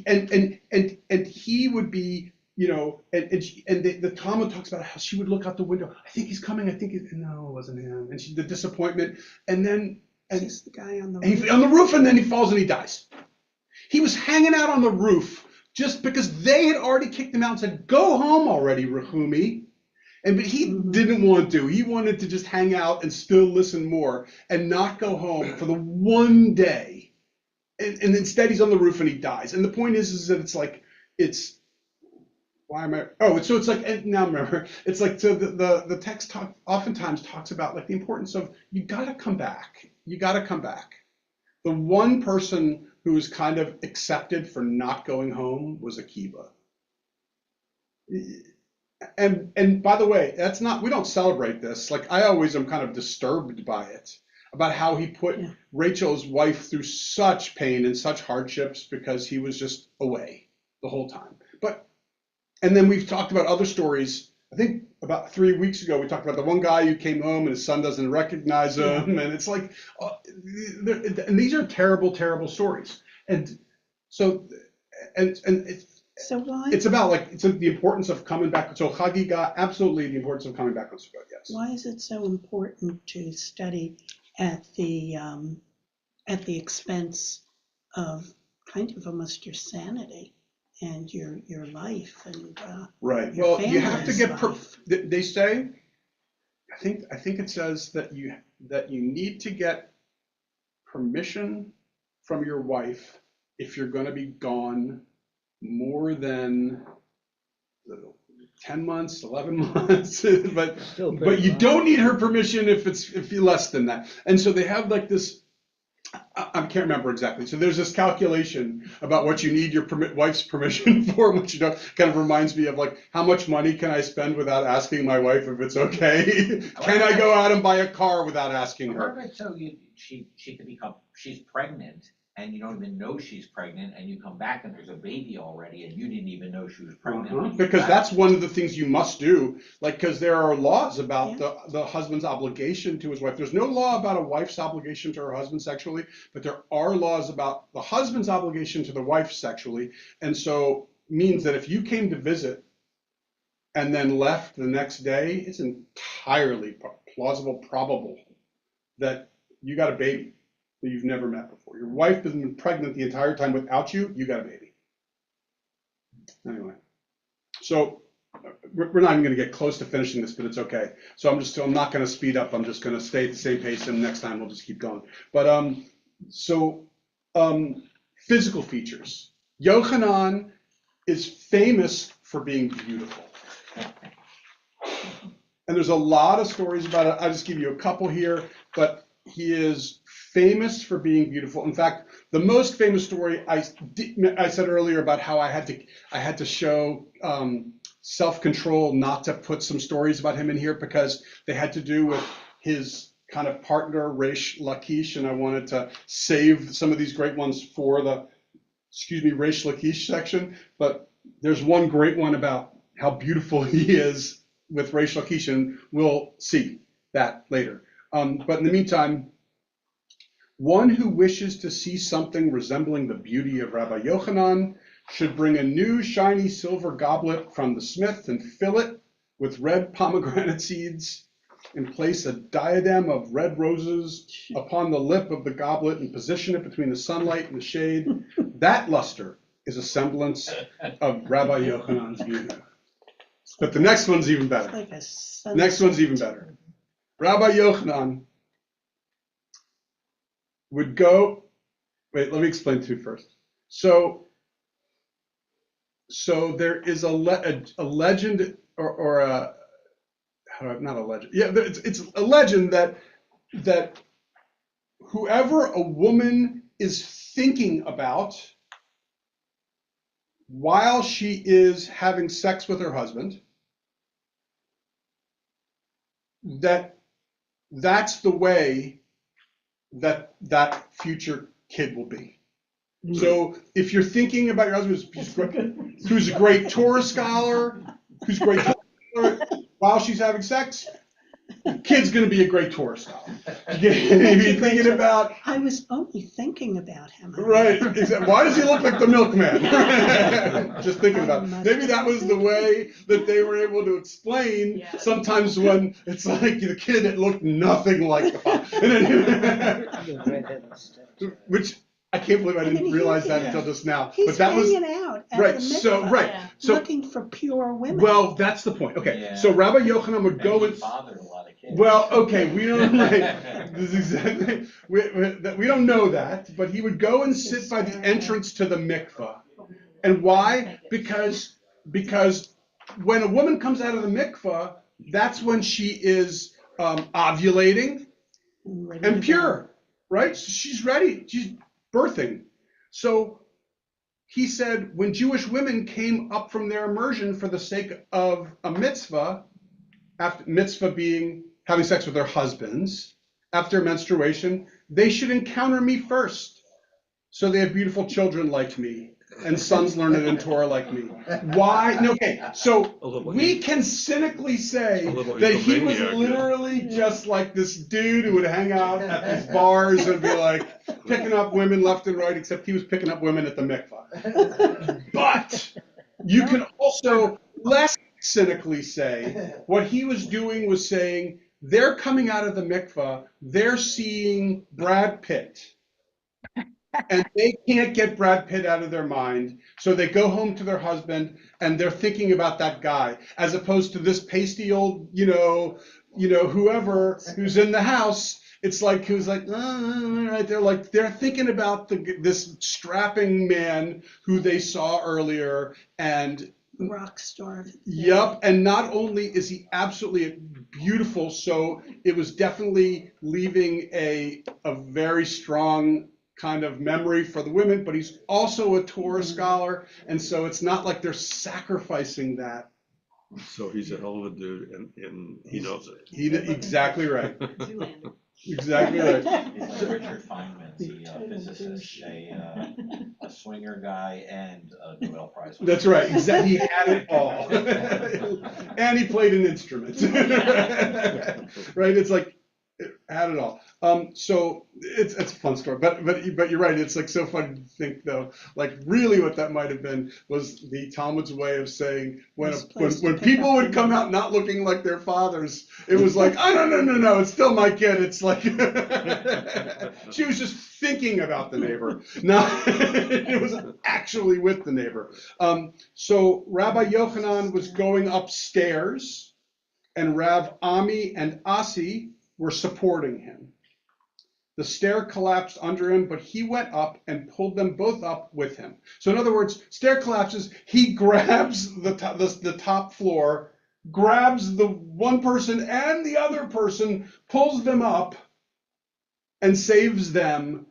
he would be, you know, and the Talmud talks about how she would look out the window. I think he's coming. I think no, it wasn't him. And the disappointment. And then Just the guy on the and roof. on the roof, and then he falls and he dies. He was hanging out on the roof just because they had already kicked him out and said, "Go home already, Rahumi." But he didn't want to. He wanted to just hang out and still listen more and not go home for the one day. And instead he's on the roof and he dies. And the point is that it's like, why am I, so it's like, and now remember, it's like, so the text oftentimes talks about like the importance of, you gotta come back. You gotta come back. The one person who was kind of accepted for not going home was Akiva. And by the way, that's not, we don't celebrate this. Like, I always am kind of disturbed by it, about how he put Rachel's wife through such pain and such hardships because he was just away the whole time. And then we've talked about other stories. I think about 3 weeks ago, we talked about the one guy who came home and his son doesn't recognize him. And it's like, and these are terrible, terrible stories. And so, and it's, So why? it's about like, it's the importance of coming back. So Chagiga, absolutely the importance of coming back on Sukkot, yes. Why is it so important to study at the expense of kind of almost your sanity and your life and Right. your Well, you have to family's get. life? They say, I think it says that you need to get permission from your wife if you're going to be gone more than 10 months, 11 months, but Still pretty you long. don't need her permission if you're less than that. And so they have like this. I can't remember exactly. So there's this calculation about what you need your wife's permission for, which kind of reminds me of like, how much money can I spend without asking my wife if it's okay? Can I go out and buy a car without asking her? Perfect, so she could become, she's pregnant, and you don't even know she's pregnant, and you come back and there's a baby already, and you didn't even know she was pregnant. when you Because got that's one of the things you must do, like, because there are laws about Yeah. the husband's obligation to his wife. There's no law about a wife's obligation to her husband sexually, but there are laws about the husband's obligation to the wife sexually. And so means that if you came to visit and then left the next day, it's entirely plausible, probable that you got a baby that you've never met before. Your wife has been pregnant the entire time without you, you got a baby. Anyway, so we're not even going to get close to finishing this, but it's okay. So I'm not going to speed up. I'm just going to stay at the same pace, and next time we'll just keep going. But physical features. Yochanan is famous for being beautiful. And there's a lot of stories about it. I'll just give you a couple here, but he is famous for being beautiful. In fact, the most famous story I said earlier about how I had to show self-control not to put some stories about him in here because they had to do with his kind of partner, Reish Lakish, and I wanted to save some of these great ones for the, Reish Lakish section. But there's one great one about how beautiful he is with Reish Lakish, and we'll see that later. But in the meantime, one who wishes to see something resembling the beauty of Rabbi Yochanan should bring a new shiny silver goblet from the smith and fill it with red pomegranate seeds and place a diadem of red roses upon the lip of the goblet and position it between the sunlight and the shade. That luster is a semblance of Rabbi Yochanan's beauty. But the next one's even better. It's like a sunset. Next one's even better. Rabbi Yochanan would go, wait, let me explain to you first. So there is a legend, or a, not a legend, yeah, it's a legend that whoever a woman is thinking about while she is having sex with her husband, that's the way that that future kid will be. So if you're thinking about your husband who's a great Torah scholar, while she's having sex, the kid's going to be a great Torah scholar. If you're thinking about, I was only thinking about him. right, exactly. Why does he look like the milkman? Just thinking about it. Maybe that was the way that they were able to explain Yeah. sometimes when it's like the kid that looked nothing like the father. The redhead and stuff. Which I can't believe I didn't mean, realize that yeah. until just now. He's But that was hanging out at right. the So mikveh, right. Yeah. So looking for pure women. well, that's the point. Okay. Yeah. So Rabbi Yochanan would And go he and fathered a lot of kids. well, okay, we don't right. This is exactly we don't know that, but he would go and sit by the entrance to the mikveh. And why? Because when a woman comes out of the mikveh, that's when she is ovulating Ready and to pure, right? So she's ready. She's birthing. So he said when Jewish women came up from their immersion for the sake of a mitzvah, after mitzvah being having sex with their husbands, after menstruation, they should encounter me first. So they have beautiful children like me and sons learned in Torah like me. Why? No, okay, so A little we can cynically say a little that he was egomaniac, yeah. literally just like this dude who would hang out at these bars and be like picking up women left and right, except he was picking up women at the mikvah. But you can also less cynically say what he was doing was saying they're coming out of the mikvah, they're seeing Brad Pitt. And they can't get Brad Pitt out of their mind, so they go home to their husband and they're thinking about that guy, as opposed to this pasty old, whoever who's in the house. It's like who's like, right? They're thinking about this strapping man who they saw earlier, and rock star. yep. And not only is he absolutely beautiful, so it was definitely leaving a very strong kind of memory for the women, but he's also a Torah scholar, and so it's not like they're sacrificing that. So he's a hell of a dude, and he knows it. Exactly right. Zoolander. Exactly right. He's like Richard Feynman, the physicist, a swinger guy, and a Nobel Prize winner. That's right. Exactly. He had it all, and he played an instrument. Right? It's like it had it all. So it's a fun story, but you're right. It's like so funny to think though, like really what that might have been was the Talmud's way of saying when people would come out not looking like their fathers, it was like, oh no, it's still my kid. It's like she was just thinking about the neighbor. No, it was actually with the neighbor. So Rabbi Yochanan was going upstairs, and Rav Ami and Asi were supporting him. The stair collapsed under him, but he went up and pulled them both up with him. So in other words, stair collapses, he grabs the top floor, grabs the one person and the other person, pulls them up, and saves them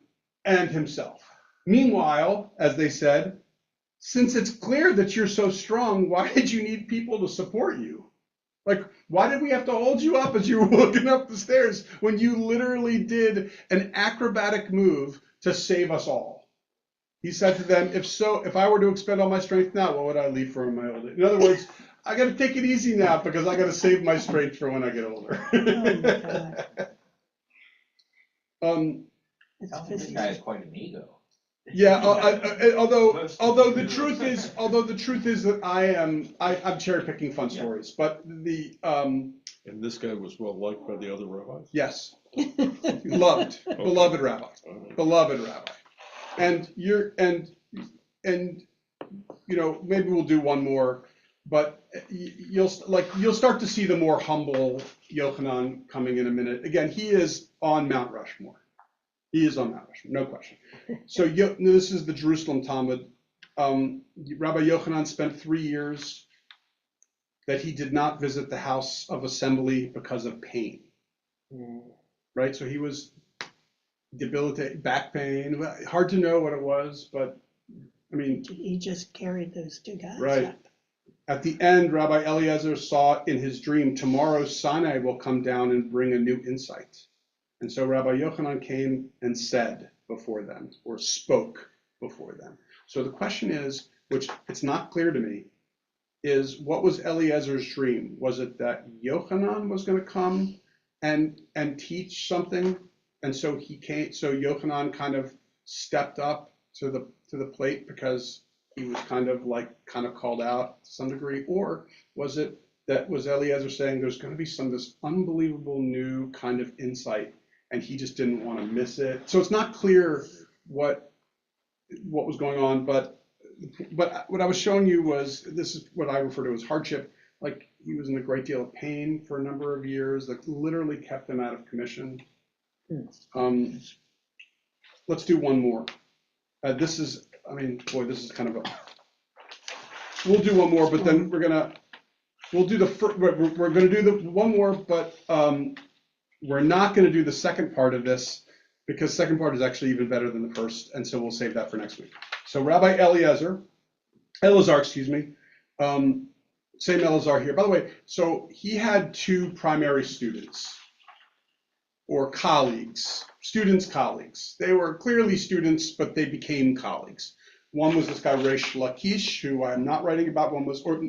and himself. Meanwhile, as they said, since it's clear that you're so strong, why did you need people to support you? Like, why did we have to hold you up as you were walking up the stairs when you literally did an acrobatic move to save us all? He said to them, if I were to expend all my strength now, what would I leave for in my old age? In other words, I got to take it easy now because I got to save my strength for when I get older. This guy has quite an ego. Yeah, although the truth is that I'm cherry picking fun stories, but And this guy was well liked by the other rabbis? yes, beloved rabbi, and maybe we'll do one more, but you'll start to see the more humble Yochanan coming in a minute. Again, he is on Mount Rushmore. He is on Mount Rushmore, no question. So this is the Jerusalem Talmud. Rabbi Yochanan spent 3 years that he did not visit the house of assembly because of pain. Right? So he was debilitating back pain. Hard to know what it was, but I mean, He just carried those two guys Right. up. at the end, Rabbi Eliezer saw in his dream, tomorrow Sinai will come down and bring a new insight. And so Rabbi Yochanan came and said before them, or spoke before them. So the question is, which it's not clear to me, is what was Eliezer's dream? Was it that Yochanan was going to come and teach something? And so he came, so Yochanan kind of stepped up to the plate because he was kind of called out to some degree? Or was it that was Eliezer saying there's going to be this unbelievable new kind of insight and he just didn't want to miss it? So it's not clear what was going on, but what I was showing you was, this is what I refer to as hardship. Like, he was in a great deal of pain for a number of years that literally kept him out of commission. Let's do one more. This is kind of we'll do one more, but then we're gonna do the one more, but we're not gonna do the second part of this, because second part is actually even better than the first, and so we'll save that for next week. So Rabbi Elazar, same Elazar here. By the way, so he had two primary students, or colleagues, colleagues. They were clearly students, but they became colleagues. One was this guy, Reish Lakish, who I'm not writing about. One was, or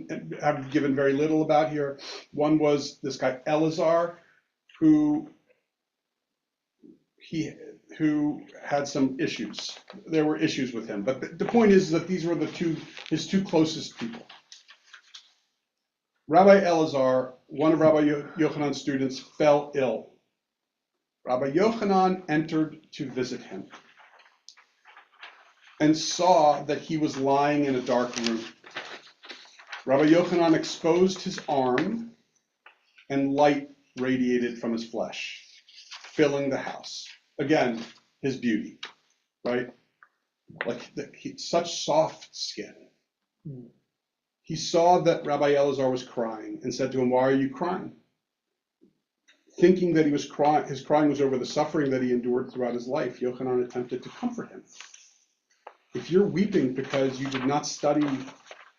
I've given very little about here. One was this guy, Elazar, who had some issues. There were issues with him. But the point is that these were his two closest people. Rabbi Elazar, one of Rabbi Yochanan's students, fell ill. Rabbi Yochanan entered to visit him and saw that he was lying in a dark room. Rabbi Yochanan exposed his arm, and light radiated from his flesh, filling the house. Again, his beauty, right? Such soft skin. He saw that Rabbi Elazar was crying and said to him, "Why are you crying?" Thinking that he was crying, his crying was over the suffering that he endured throughout his life, Yochanan attempted to comfort him. If you're weeping because you did not study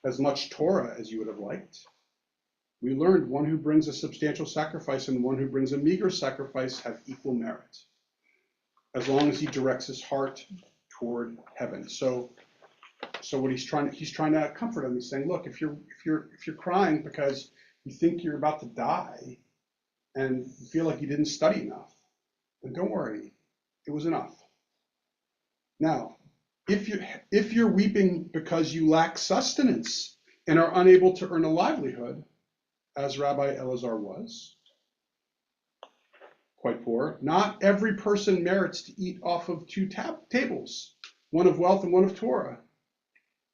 as much Torah as you would have liked, we learned one who brings a substantial sacrifice and one who brings a meager sacrifice have equal merit, as long as he directs his heart toward heaven. So what he's trying to comfort him. He's saying, look, if you're crying because you think you're about to die and you feel like you didn't study enough, then don't worry, it was enough. Now, if you're weeping because you lack sustenance and are unable to earn a livelihood, as Rabbi Elazar was, quite poor, not every person merits to eat off of two tables, one of wealth and one of Torah.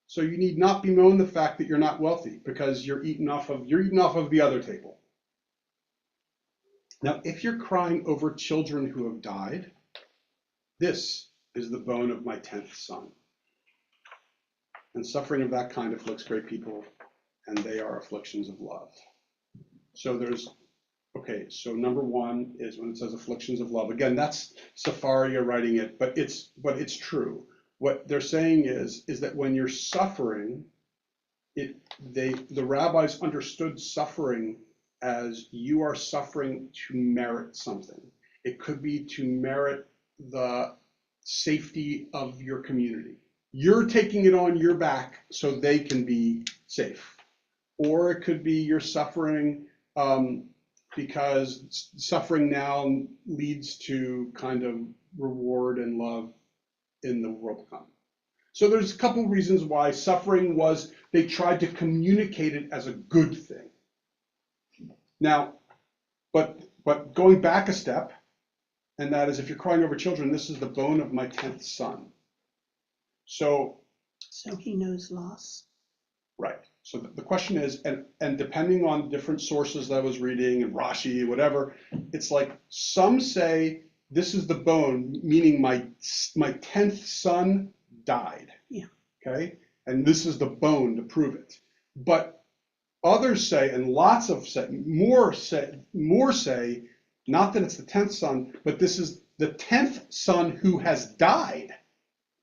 So you need not bemoan the fact that you're not wealthy because you're eating off of the other table. Now, if you're crying over children who have died, this is the bone of my 10th son. And suffering of that kind afflicts great people, and they are afflictions of love. So so number one is when it says afflictions of love. Again, that's Safaria writing it, but it's true. What they're saying is that when you're suffering, the rabbis understood suffering as you are suffering to merit something. It could be to merit the safety of your community. You're taking it on your back so they can be safe. Or it could be you're suffering because suffering now leads to kind of reward and love in the world to come. So there's a couple reasons why suffering they tried to communicate it as a good thing. Now, but going back a step, and that is if you're crying over children, this is the bone of my 10th son. So he knows loss. Right. So the question is, and depending on different sources that I was reading and Rashi, whatever, it's like some say this is the bone, meaning my 10th son died. Yeah. Okay. And this is the bone to prove it. But others say, and lots of more say, not that it's the 10th son, but this is the 10th son who has died.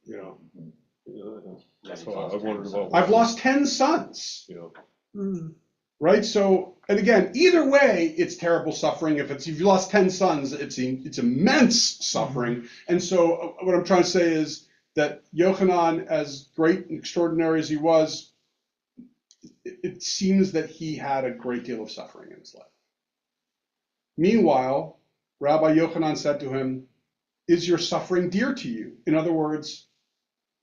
You know, that's why I wondered about. I've lost 10 sons, You know, Mm. right? So, and again, either way, it's terrible suffering. If you've lost 10 sons, it's immense suffering. And so what I'm trying to say is that Yochanan, as great and extraordinary as he was, it seems that he had a great deal of suffering in his life. Meanwhile, Rabbi Yochanan said to him, "Is your suffering dear to you?" In other words,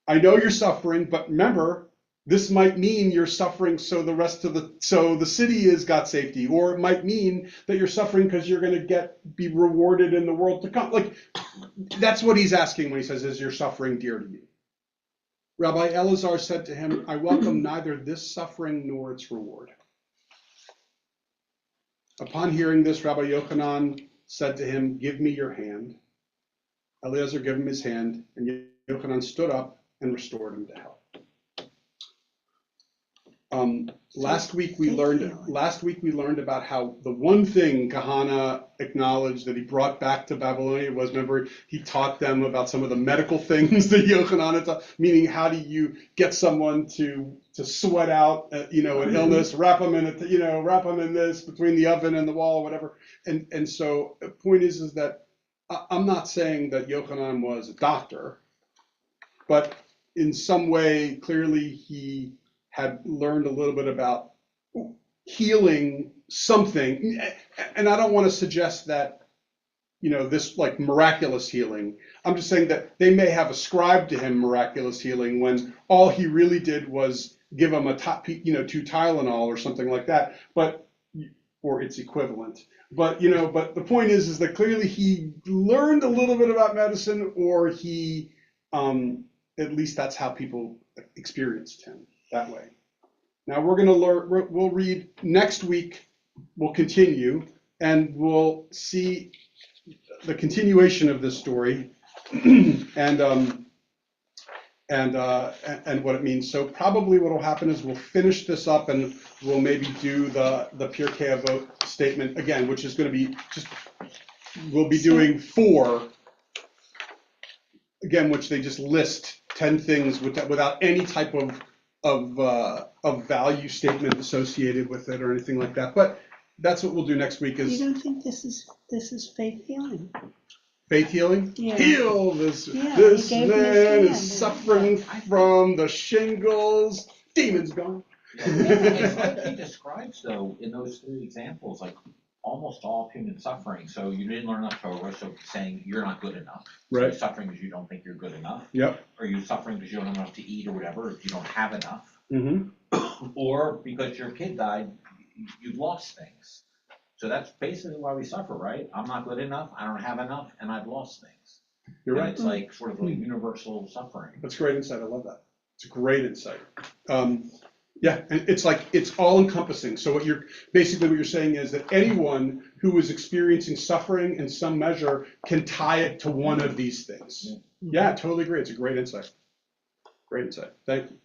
I know you're suffering, but remember, this might mean you're suffering so the city has got safety, or it might mean that you're suffering because you're going to be rewarded in the world to come. Like, that's what he's asking when he says, "Is your suffering dear to you?" Rabbi Elazar said to him, "I welcome neither this suffering nor its reward." Upon hearing this, Rabbi Yochanan said to him, "Give me your hand." Eliezer gave him his hand, and Yochanan stood up and restored him to health. Last week we learned about how the one thing Kahana acknowledged that he brought back to Babylonia was, remember, he taught them about some of the medical things that Yochanan had taught, meaning how do you get someone to sweat out, an illness, wrap them in this between the oven and the wall, or whatever. And so the point is that I'm not saying that Yochanan was a doctor, but in some way, clearly he had learned a little bit about healing something. And I don't want to suggest that, this like miraculous healing. I'm just saying that they may have ascribed to him miraculous healing when all he really did was give him 2 Tylenol or something like that, or its equivalent. But the point is that clearly he learned a little bit about medicine, or he, at least that's how people experienced him that way. Now we're going to learn. We'll read next week. We'll continue, and we'll see the continuation of this story, and what it means. So probably what will happen is we'll finish this up, and we'll maybe do the Pirkei Avot statement again, which is going to be we'll be doing 4 again, which they just list 10 things without any type of value statement associated with it or anything like that. But that's what we'll do next week. You Is don't think this is faith healing? faith healing? Yeah. Heal this. Yeah, This he gave him his man hand. is suffering from the shingles. Demons gone. It's like he describes, though, in those 3 examples, like almost all human suffering. So you didn't learn enough Torah, so saying you're not good enough. So Right. you're suffering because you don't think you're good enough. Yep. Or you're suffering because you don't have enough to eat or whatever, if you don't have enough. Mm-hmm. Or because your kid died, you've lost things. So that's basically why we suffer, right? I'm not good enough, I don't have enough, and I've lost things. You're And right. it's like sort of like universal suffering. That's great insight. I love that. It's a great insight. Yeah, and it's like it's all encompassing. So what you're saying is that anyone who is experiencing suffering in some measure can tie it to one of these things. Yeah, I totally agree. It's a great insight. Great insight. Thank you.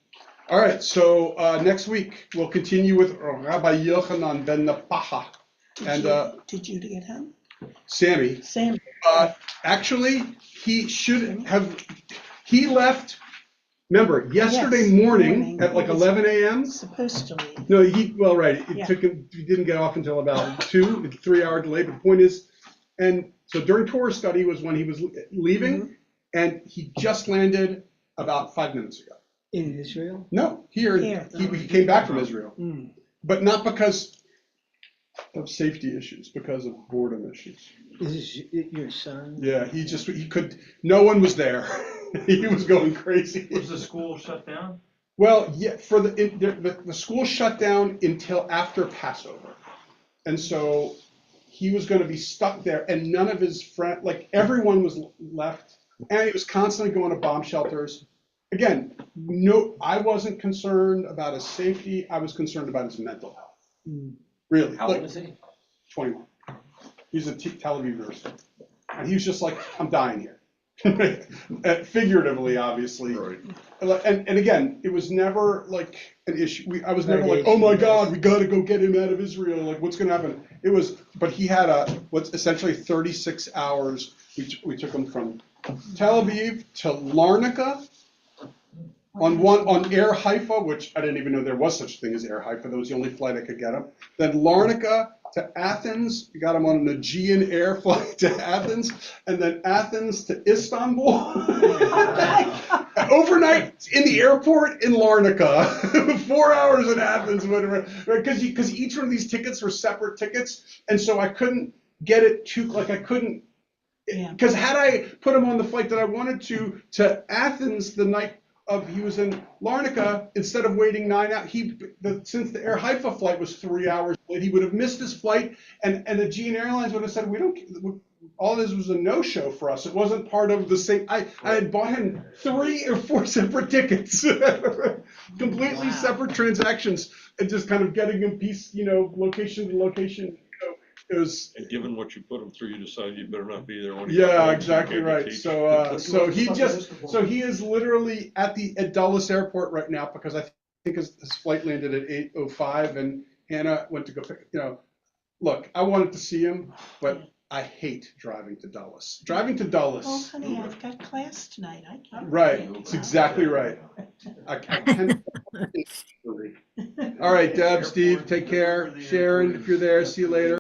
All right, so next week we'll continue with Rabbi Yochanan ben Napaha and Did you get him? Sammy. Sam. Actually, he left. Remember, yesterday Yes, morning morning. at like 11 a.m. Supposed to leave. No, it Yeah. took him, he didn't get off until about 2, 3-hour delay, but the point is, and so during Torah study was when he was leaving, and he just landed about 5 minutes ago. In Israel? No, here. Here. He came back from Israel, Mm. but not because of safety issues, because of boredom issues. Is this your son? Yeah, no one was there. He was going crazy. Was the school shut down? Well, yeah, for the school shut down until after Passover. And so he was going to be stuck there, and none of his friends, like everyone was left, and he was constantly going to bomb shelters. Again, no, I wasn't concerned about his safety. I was concerned about his mental health. Mm. Really. How like, old is he? 21. He's a Tel Aviv nurse. And he was just like, I'm dying here. Figuratively, obviously. Right. And again, it was never like an issue. I was never like, oh my God, we got to go get him out of Israel. Like, what's going to happen? But he had what's essentially 36 hours We took them from Tel Aviv to Larnaca on Air Haifa, which I didn't even know there was such a thing as Air Haifa. That was the only flight I could get them. Then Larnaca to Athens. We got them on an Aegean Air flight to Athens, and then Athens to Istanbul. Overnight in the airport in Larnaca, 4 hours in Athens, whatever. Because each one of these tickets were separate tickets, and so I couldn't get it I couldn't. Yeah. Because had I put him on the flight that I wanted to Athens the night of he was in Larnaca, instead of waiting 9 hours, since the Air Haifa flight was 3 hours late, he would have missed his flight, and Aegean Airlines would have said, all this was a no-show for us. It wasn't part of the same. I had bought him 3 or 4 separate tickets, completely separate transactions, and just kind of getting him location to location. It was. And given what you put them through, you decided you better not be there when you. Yeah, exactly right. So he is literally at Dulles Airport right now because I think his flight landed at 8:05, and Hannah went to go pick. Look, I wanted to see him, but I hate driving to Dulles. Driving to Dulles. Oh, honey, I've got class tonight. I can't. Right, that's exactly right. I can't. All right, Deb, Steve, take care. Sharon, if you're there, see you later.